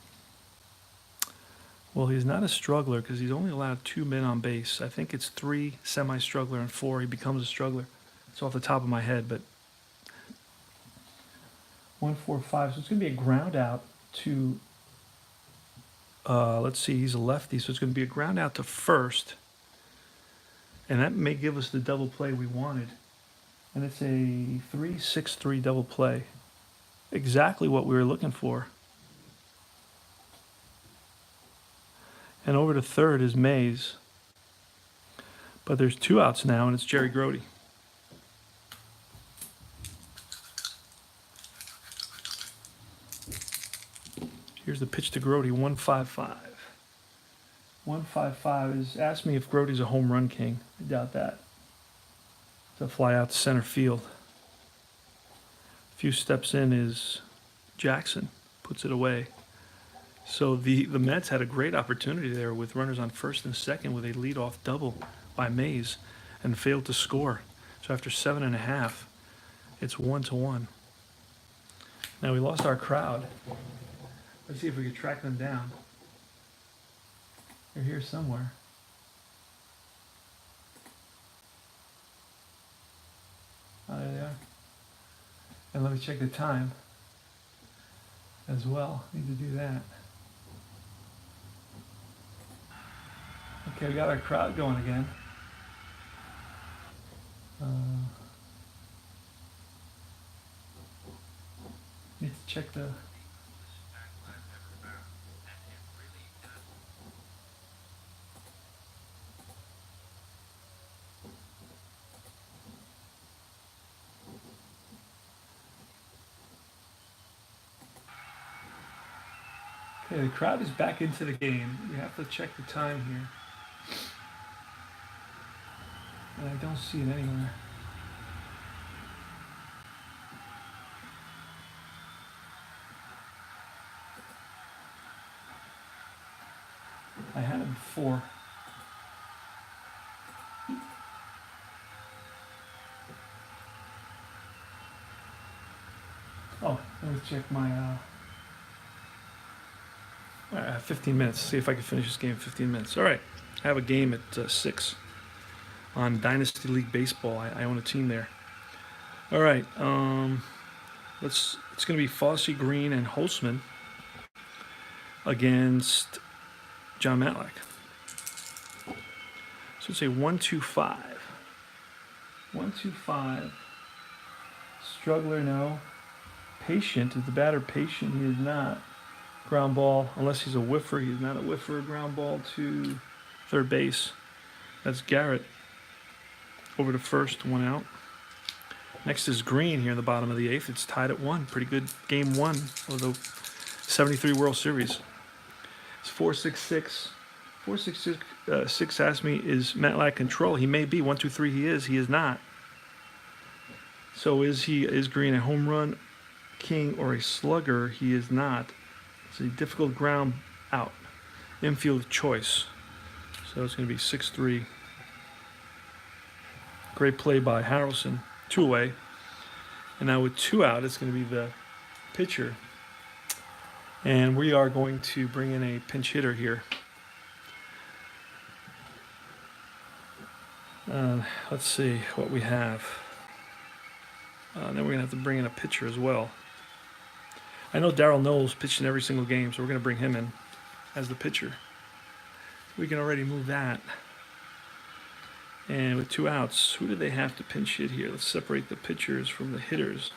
Well, he's not a struggler because he's only allowed 2 men on base. I think it's 3 semi-struggler and 4 he becomes a struggler. It's off the top of my head, but 1-4-5. So it's going to be a ground out to, let's see, he's a lefty, so it's going to be a ground out to first. And that may give us the double play we wanted. And it's a 3-6-3 double play. Exactly what we were looking for. And over to third is Mays. But there's 2 outs now, and it's Jerry Grody. Here's the pitch to Grody, 1-5-5. 1-5-5 is, ask me if Grody's a home run king. I doubt that. It's a fly out to center field. A few steps in is Jackson, puts it away. So the Mets had a great opportunity there with runners on first and second with a leadoff double by Mays and failed to score. So after 7.5, it's 1-1. Now we lost our crowd. Let's see if we can track them down. They're here somewhere. Oh, there they are. And let me check the time as well. Need to do that. Okay, we got our crowd going again. Need to check the... Okay, the crowd is back into the game. We have to check the time here. And I don't see it anywhere. I had it before. Oh, let me check my 15 minutes. See if I can finish this game in 15 minutes. All right. I have a game at 6 on Dynasty League Baseball. I own a team there. All right. It's going to be Fossey, Green, and Holtzman against John Matlack. So it's a 1-2-5. 1-2-5. Struggler, no. Patient. Is the batter patient? He is not. Ground ball, unless he's a whiffer. He's not a whiffer. Ground ball to third base. That's Garrett. Over to first, 1 out. Next is Green here in the bottom of the 8th. It's tied at 1. Pretty good game 1 of the 73 World Series. It's 4-6-6. 4-6-6 asked me, is Matlack control? He may be. 1-2-3 he is. He is not. So is Green a home run king or a slugger? He is not. It's a difficult ground out. Infield choice. So it's going to be 6-3. Great play by Harrelson. 2 away. And now with 2 out, it's going to be the pitcher. And we are going to bring in a pinch hitter here. Let's see what we have. Then we're going to have to bring in a pitcher as well. I know Darryl Knowles pitched in every single game, so we're going to bring him in as the pitcher. We can already move that. And with 2 outs, who do they have to pinch hit here? Let's separate the pitchers from the hitters.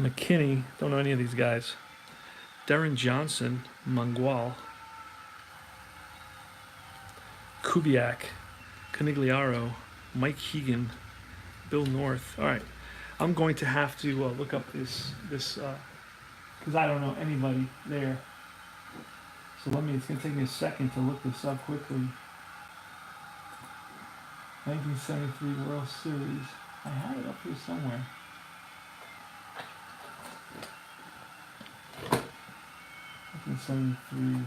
McKinney, don't know any of these guys. Darren Johnson, Mangual. Kubiak, Canigliaro, Mike Hegan, Bill North. All right. I'm going to have to look up this because I don't know anybody there. So it's going to take me a second to look this up quickly. 1973 World Series. I had it up here somewhere. '73.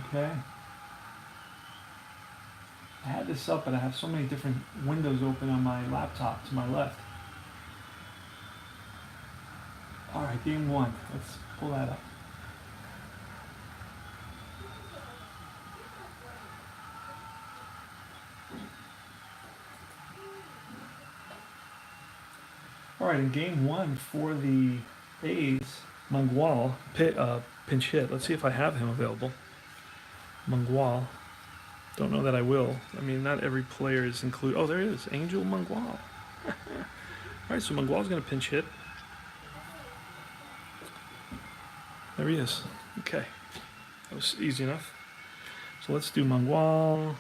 Okay. I had this up, but I have so many different windows open on my laptop to my left. All right, game 1. Let's pull that up. All right, in game 1 for the A's, Mangual pinch hit. Let's see if I have him available. Mangual. Don't know that I will. I mean, not every player is included. Oh, there it is. Angel Mangual. All right, so Mangual's going to pinch hit. There he is. Okay. That was easy enough. So let's do Mangual.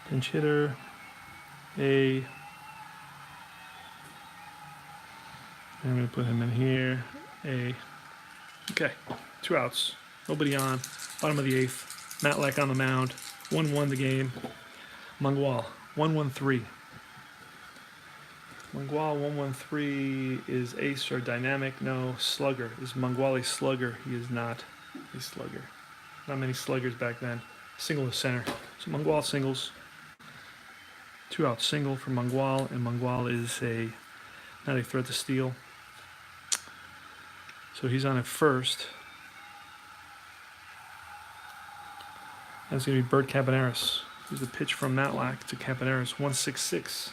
Pinch hitter. I'm going to put him in here. Okay. 2 outs. Nobody on. Bottom of the 8th. Matlack on the mound. 1-1 the game. Mangual 1-1-3. Mangual 1-1-3 is ace or dynamic. No, slugger. Is Mangual a slugger? He is not a slugger. Not many sluggers back then. Single to center. So Mangual singles. 2-out single for Mangual, and Mangual is not a threat to steal. So he's on at first. That's going to be Bert Campaneris. Here's the pitch from Matlack to Campaneris. 1-6-6.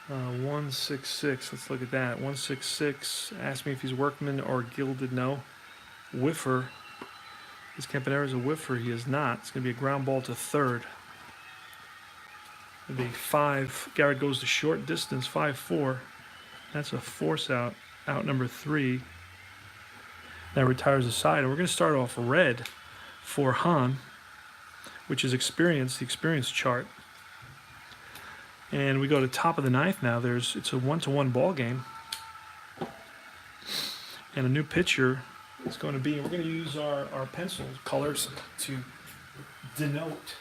1-6-6. Let's look at that. 1-6-6. Ask me if he's workman or gilded. No. Whiffer. Is Campaneris a whiffer? He is not. It's going to be a ground ball to third. The 5. Garrett goes to short distance. 5-4. That's a force out. Out number 3. That retires the side. And we're going to start off red for Hahn, which is experience, the experience chart. And we go to top of the 9th now. It's a 1-1 ball game. And a new pitcher is going to be, we're going to use our pencil colors to denote.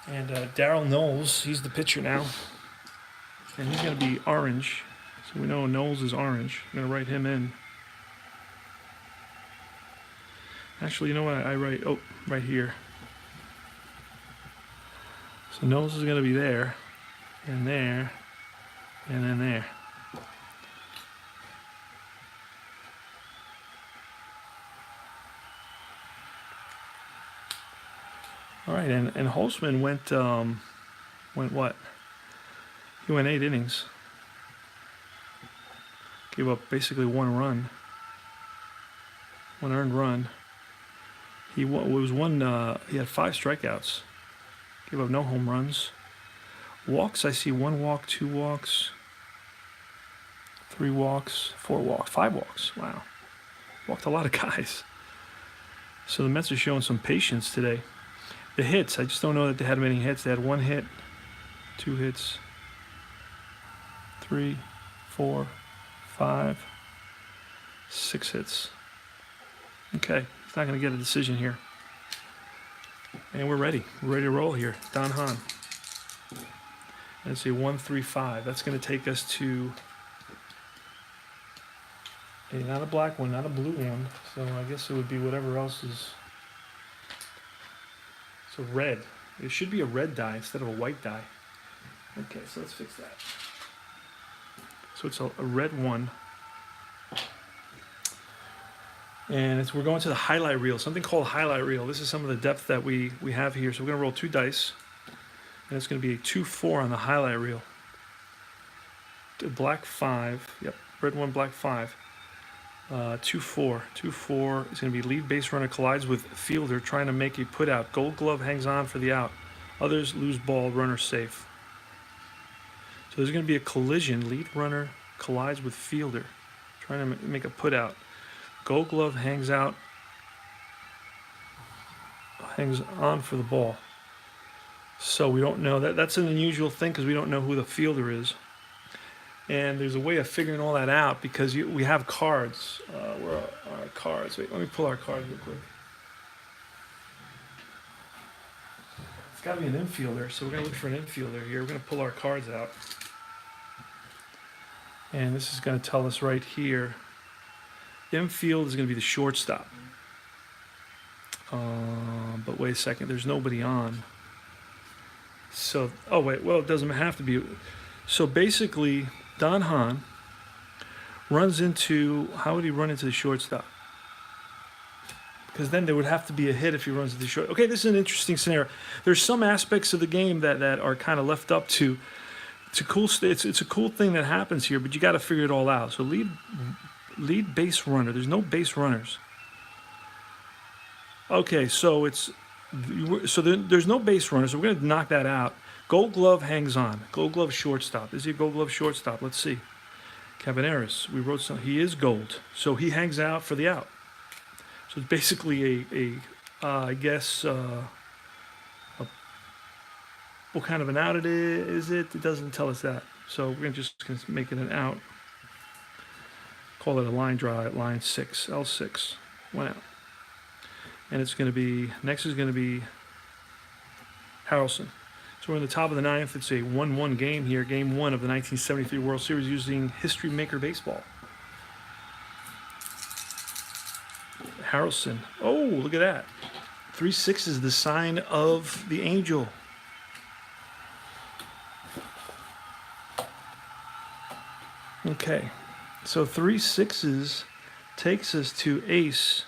And Darryl Knowles, he's the pitcher now. And he's going to be orange. So we know Knowles is orange. I'm going to write him in. Actually, you know what? I write, right here. So Knowles is going to be there, and there, and then there. All right, and Holtzman went what? He went 8 innings. Gave up basically 1 run. 1 earned run. He had 5 strikeouts. Gave up no home runs. Walks, I see 1 walk, 2 walks, 3 walks, 4 walks, 5 walks. Wow. Walked a lot of guys. So the Mets are showing some patience today. The hits, I just don't know that they had many hits. They had 1 hit, 2 hits, 3, 4, 5, 6 hits. Okay, he's not going to get a decision here. And we're ready. We're ready to roll here. Don Hahn. Let's see, 1-3-5. That's going to take us to not a black one, not a blue one. So I guess it would be whatever else is. So red. It should be a red die instead of a white die. Okay, so let's fix that. So it's a red one. And we're going to the highlight reel, something called highlight reel. This is some of the depth that we have here. So we're going to roll 2 dice. And it's going to be a 2-4 on the highlight reel. Black 5. Yep, red 1, black 5. 2-4. 2-4 is going to be lead base runner collides with fielder trying to make a put out. Gold glove hangs on for the out. Others lose ball, runner safe. So there's going to be a collision. Lead runner collides with fielder trying to make a put out. Gold glove hangs on for the ball. So we don't know. That's an unusual thing because we don't know who the fielder is. And there's a way of figuring all that out because we have cards. Where are our cards? Wait, let me pull our cards real quick. It's got to be an infielder, so we're going to look for an infielder here. We're going to pull our cards out. And this is going to tell us right here. Infield is going to be the shortstop. But wait a second, there's nobody on. So, oh wait, well, it doesn't have to be. So basically, Don Hahn runs into, how would he run into the shortstop? Because then there would have to be a hit if he runs into the short. Okay, this is an interesting scenario. There's some aspects of the game that are kind of left up to cool. It's a cool thing that happens here, but you got to figure it all out. So lead base runner. There's no base runners. Okay, so there's no base runners. So we're going to knock that out. Gold glove hangs on. Gold glove shortstop. Is he a gold glove shortstop? Let's see. Campaneris. We wrote some. He is gold. So he hangs out for the out. So it's basically I guess, what kind of an out it is. It doesn't tell us that. So we're just going to make it an out. Call it a line drive, line 6, L6. One out. And it's going to be, next is going to be Harrelson. So we're in the top of the ninth. It's a 1-1 game here, game 1 of the 1973 World Series using History Maker Baseball. Harrelson. Oh, look at that. 3-6 is the sign of the angel. Okay, so 3 6s takes us to ace.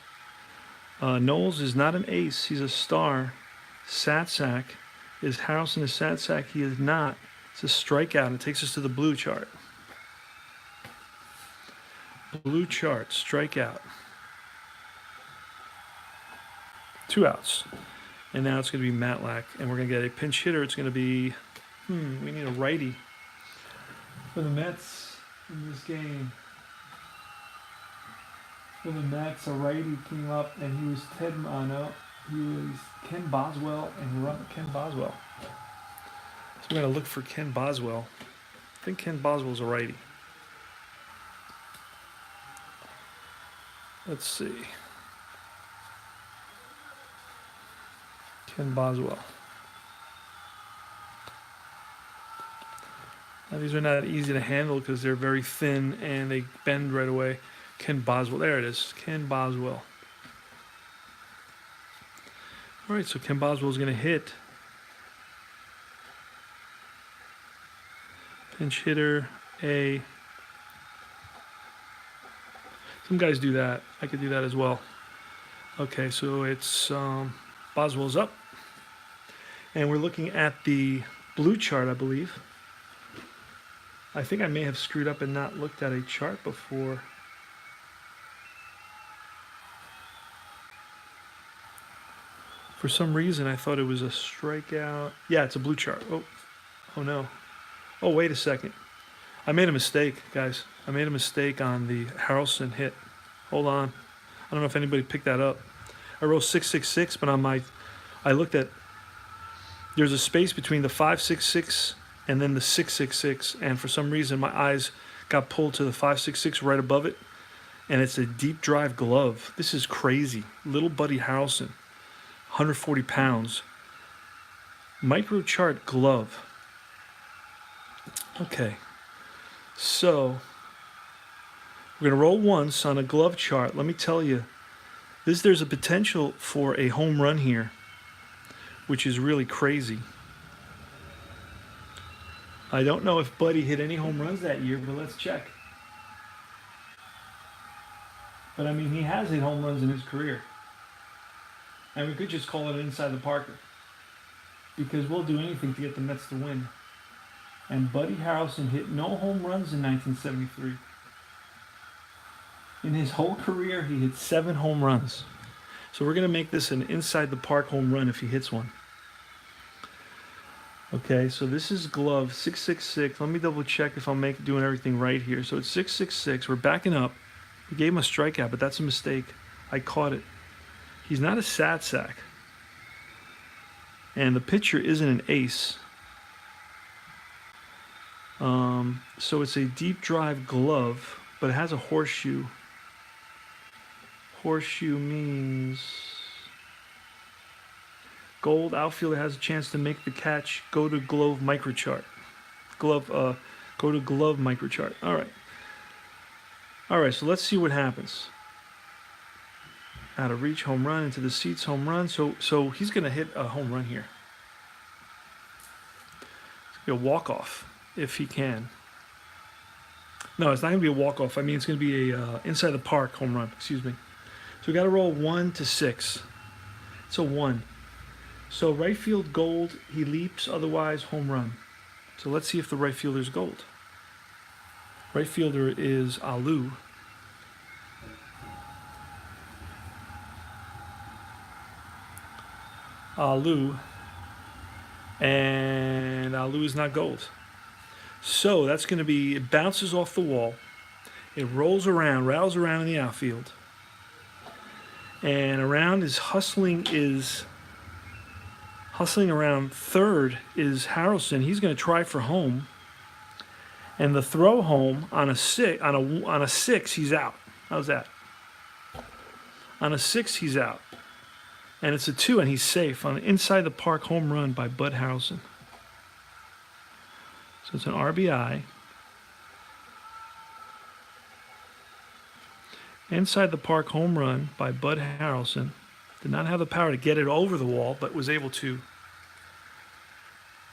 Knowles is not an ace, he's a star. Satsack is Harrelson is Satsack, he is not. It's a strikeout, and it takes us to the blue chart. Blue chart, strikeout. 2 outs. And now it's going to be Matlack, and we're going to get a pinch hitter. It's going to be, we need a righty for the Mets in this game. For the Mets, a righty came up, and he was he was Ken Boswell, and Ken Boswell. So we're going to look for Ken Boswell. I think Ken Boswell's a righty. Let's see. Ken Boswell. Now these are not easy to handle because they're very thin and they bend right away. Ken Boswell, there it is, Ken Boswell. All right, so Ken Boswell is going to hit. Pinch hitter, A. Some guys do that. I could do that as well. Okay, so it's Boswell's up. And we're looking at the blue chart, I believe. I think I may have screwed up and not looked at a chart before. For some reason, I thought it was a strikeout. Yeah, it's a blue chart. Oh no. Oh, wait a second. I made a mistake, guys. I made a mistake on the Harrelson hit. Hold on. I don't know if anybody picked that up. I wrote 666, but I looked at, there's a space between the 566 and then the 666, and for some reason my eyes got pulled to the 566 right above it, and it's a deep drive glove. This is crazy. Little Buddy Harrelson, 140 pounds. Micro chart glove. Okay, so we're going to roll once on a glove chart. Let me tell you, there's a potential for a home run here, which is really crazy. I don't know if Buddy hit any home runs that year, but let's check. But I mean, he has hit home runs in his career. And we could just call it inside the Parker, because we'll do anything to get the Mets to win. And Buddy Harrelson hit no home runs in 1973. In his whole career, he hit 7 home runs. So we're going to make this an inside the park home run if he hits one. Okay, so this is glove 666. Let me double check if I'm doing everything right here. So it's 666. We're backing up. We gave him a strikeout, but that's a mistake. I caught it. He's not a Satsack. And the pitcher isn't an ace. So it's a deep drive glove, but it has a horseshoe. Horseshoe means gold outfielder has a chance to make the catch. Go to glove microchart. Go to glove microchart. All right. All right. So let's see what happens. Out of reach, home run, into the seats, home run. So he's going to hit a home run here. It's going to be a walk off if he can. No, it's not going to be a walk off. I mean, it's going to be a inside the park home run. Excuse me. So we got to roll 1 to 6. It's a 1. So right field gold, he leaps, otherwise home run. So let's see if the right fielder's gold. Right fielder is Alu. And Alu is not gold. So that's going to be, it bounces off the wall. It rolls around, rattles around in the outfield. And around is hustling around third is Harrelson. He's going to try for home. And the throw home on a six, he's out. How's that? On a 6, he's out. And it's a 2, and he's safe on an inside the park home run by Bud Harrelson. So it's an RBI. Inside the park home run by Bud Harrelson. Did not have the power to get it over the wall, but was able to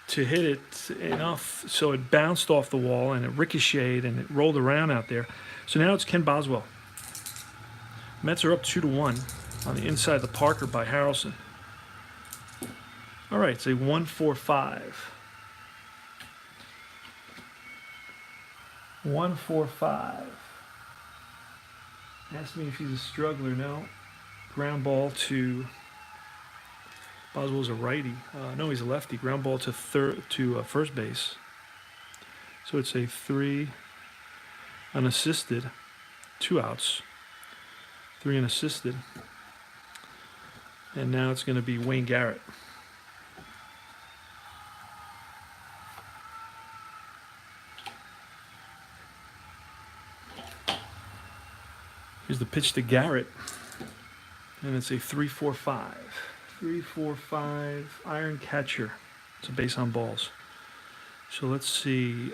hit it enough so it bounced off the wall and it ricocheted and it rolled around out there. So now it's Ken Boswell. Mets are up 2-1 on the inside the Parker by Harrelson. All right, it's a 1-4-5. 1-4-5. Ask me if he's a struggler. No. Ground ball to Boswell's a righty. No, he's a lefty. Ground ball to first base. So it's a 3 unassisted, 2 outs. 3 unassisted. And now it's going to be Wayne Garrett. Here's the pitch to Garrett. And it's a 3-4-5. 3-4-5 iron catcher. It's a base on balls. So let's see.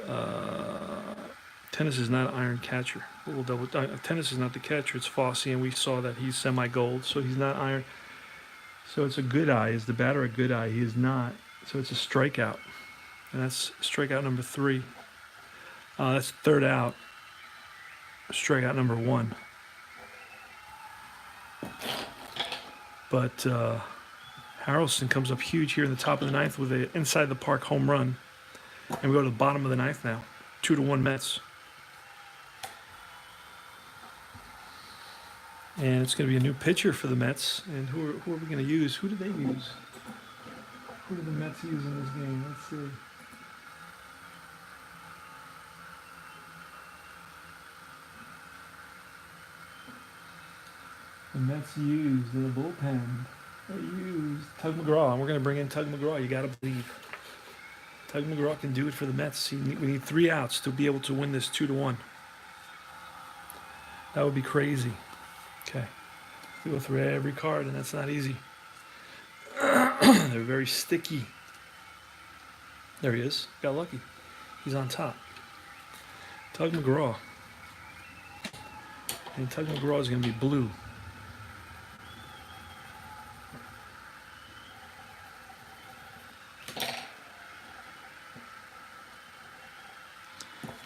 Tennis is not an iron catcher. We'll double. Tennis is not the catcher. It's Fossey, and we saw that he's semi-gold, so he's not iron. So it's a good eye. Is the batter a good eye? He is not. So it's a strikeout, and that's strikeout number 3. That's third out. Strikeout number 1. But Harrelson comes up huge here in the top of the 9th with an inside the park home run, and we go to the bottom of the 9th now. 2-1 Mets. And it's going to be a new pitcher for the Mets. And who are we going to use? Who did they use? Who did the Mets use in this game? Let's see. The Mets used in the bullpen. They used Tug McGraw. And we're going to bring in Tug McGraw. You got to believe. Tug McGraw can do it for the Mets. We need 3 outs to be able to win this 2-1. That would be crazy. Okay. We go through every card, and that's not easy. They're very sticky. There he is. Got lucky. He's on top. Tug McGraw. And Tug McGraw is going to be blue.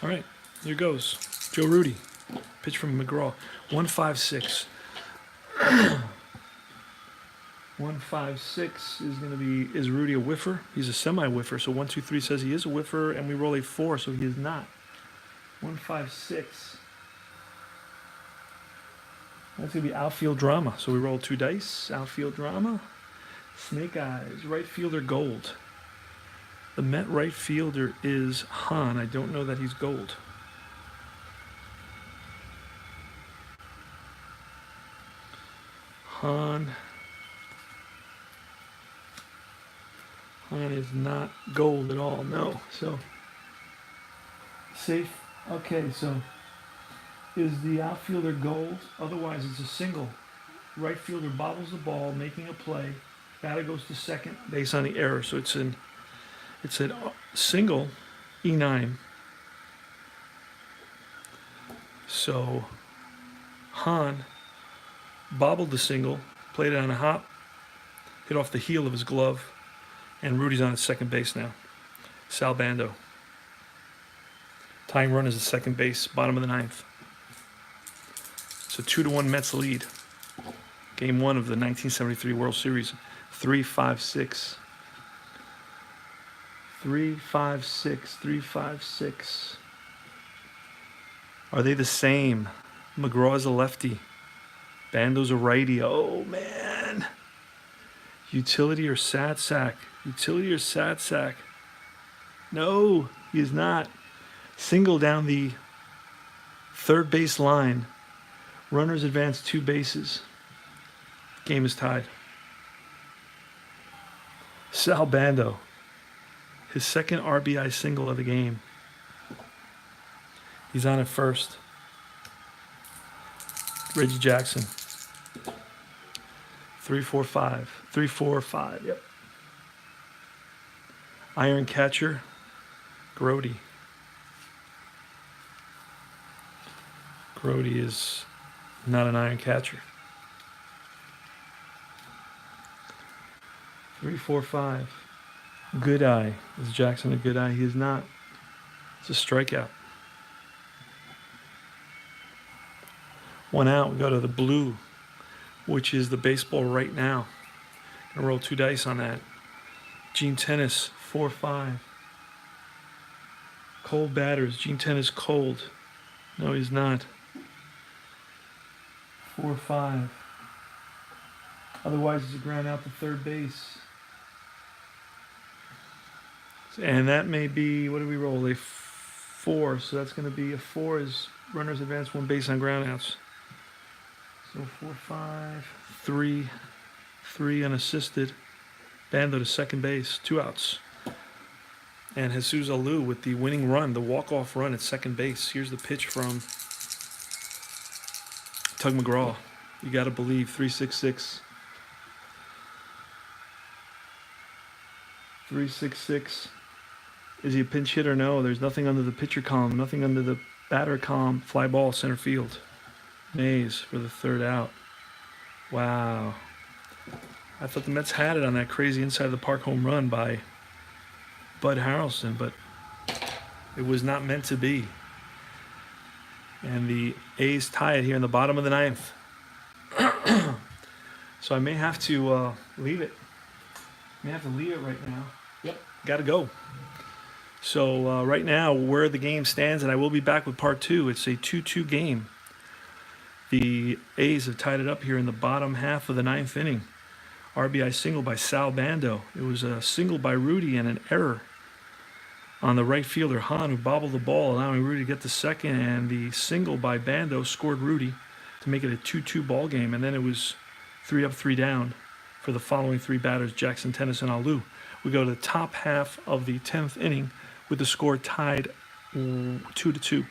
All right, here goes. Joe Rudy, pitch from McGraw. 1-5-6. 1-5-6 is going to be, is Rudy a whiffer? He's a semi-whiffer, so 1-2-3 says he is a whiffer, and we roll a 4, so he is not. 1-5-6. That's going to be outfield drama, so we roll 2 dice. Outfield drama. Snake eyes, right fielder gold. The Met right fielder is Hahn. I don't know that he's gold. Hahn is not gold at all, no. So, safe. Okay, so is the outfielder gold? Otherwise, it's a single. Right fielder bobbles the ball, making a play. Batter goes to second base on the error. So it's a single E9. So Hahn bobbled the single, played it on a hop, hit off the heel of his glove, and Rudy's on at second base now. Sal Bando. Tying run is the second base, bottom of the 9th. It's a 2-1 Mets lead. Game 1 of the 1973 World Series. 3-5-6. 3-5-6. 3-5-6. Are they the same? McGraw's a lefty. Bando's a righty. Oh, man. Utility or sat sack? Utility or sat sack? No, he is not. Single down the third base line. Runners advance 2 bases. Game is tied. Sal Bando. His second RBI single of the game. He's on at first. Reggie Jackson. 3-4-5. 3-4-5. Yep. Iron catcher. Grody. Grody is not an iron catcher. 3-4-5. Good eye. Is Jackson a good eye? He is not. It's a strikeout. 1 out. We go to the blue, which is the baseball right now. Gonna roll 2 dice on that. Gene Tennis, 4-5. Cold batters. Gene Tennis cold. No, he's not. 4-5. Otherwise, he's a ground out to third base. And that may be, what do we roll? A 4. So that's going to be a 4 is runners advance 1 base on ground outs. So 4-5, 3 unassisted. Bando to second base, 2 outs. And Jesus Alou with the winning run, the walk-off run at second base. Here's the pitch from Tug McGraw. You got to believe, 3-6-6. 3-6-6. Is he a pinch hitter? No. There's nothing under the pitcher column, nothing under the batter column. Fly ball, center field. Mays for the 3rd out. Wow. I thought the Mets had it on that crazy inside the park home run by Bud Harrelson, but it was not meant to be. And the A's tie it here in the bottom of the 9th. So I may have to leave it. May have to leave it right now. Yep. Got to go. So right now, where the game stands, and I will be back with part 2. It's a 2-2 game. The A's have tied it up here in the bottom half of the 9th inning. RBI single by Sal Bando. It was a single by Rudy and an error on the right fielder, Hahn, who bobbled the ball, allowing Rudy to get the second. And the single by Bando scored Rudy to make it a 2-2 ball game. And then it was 3 up, 3 down for the following 3 batters, Jackson, Tennis, and Alou. We go to the top half of the 10th inning with the score tied 2-2.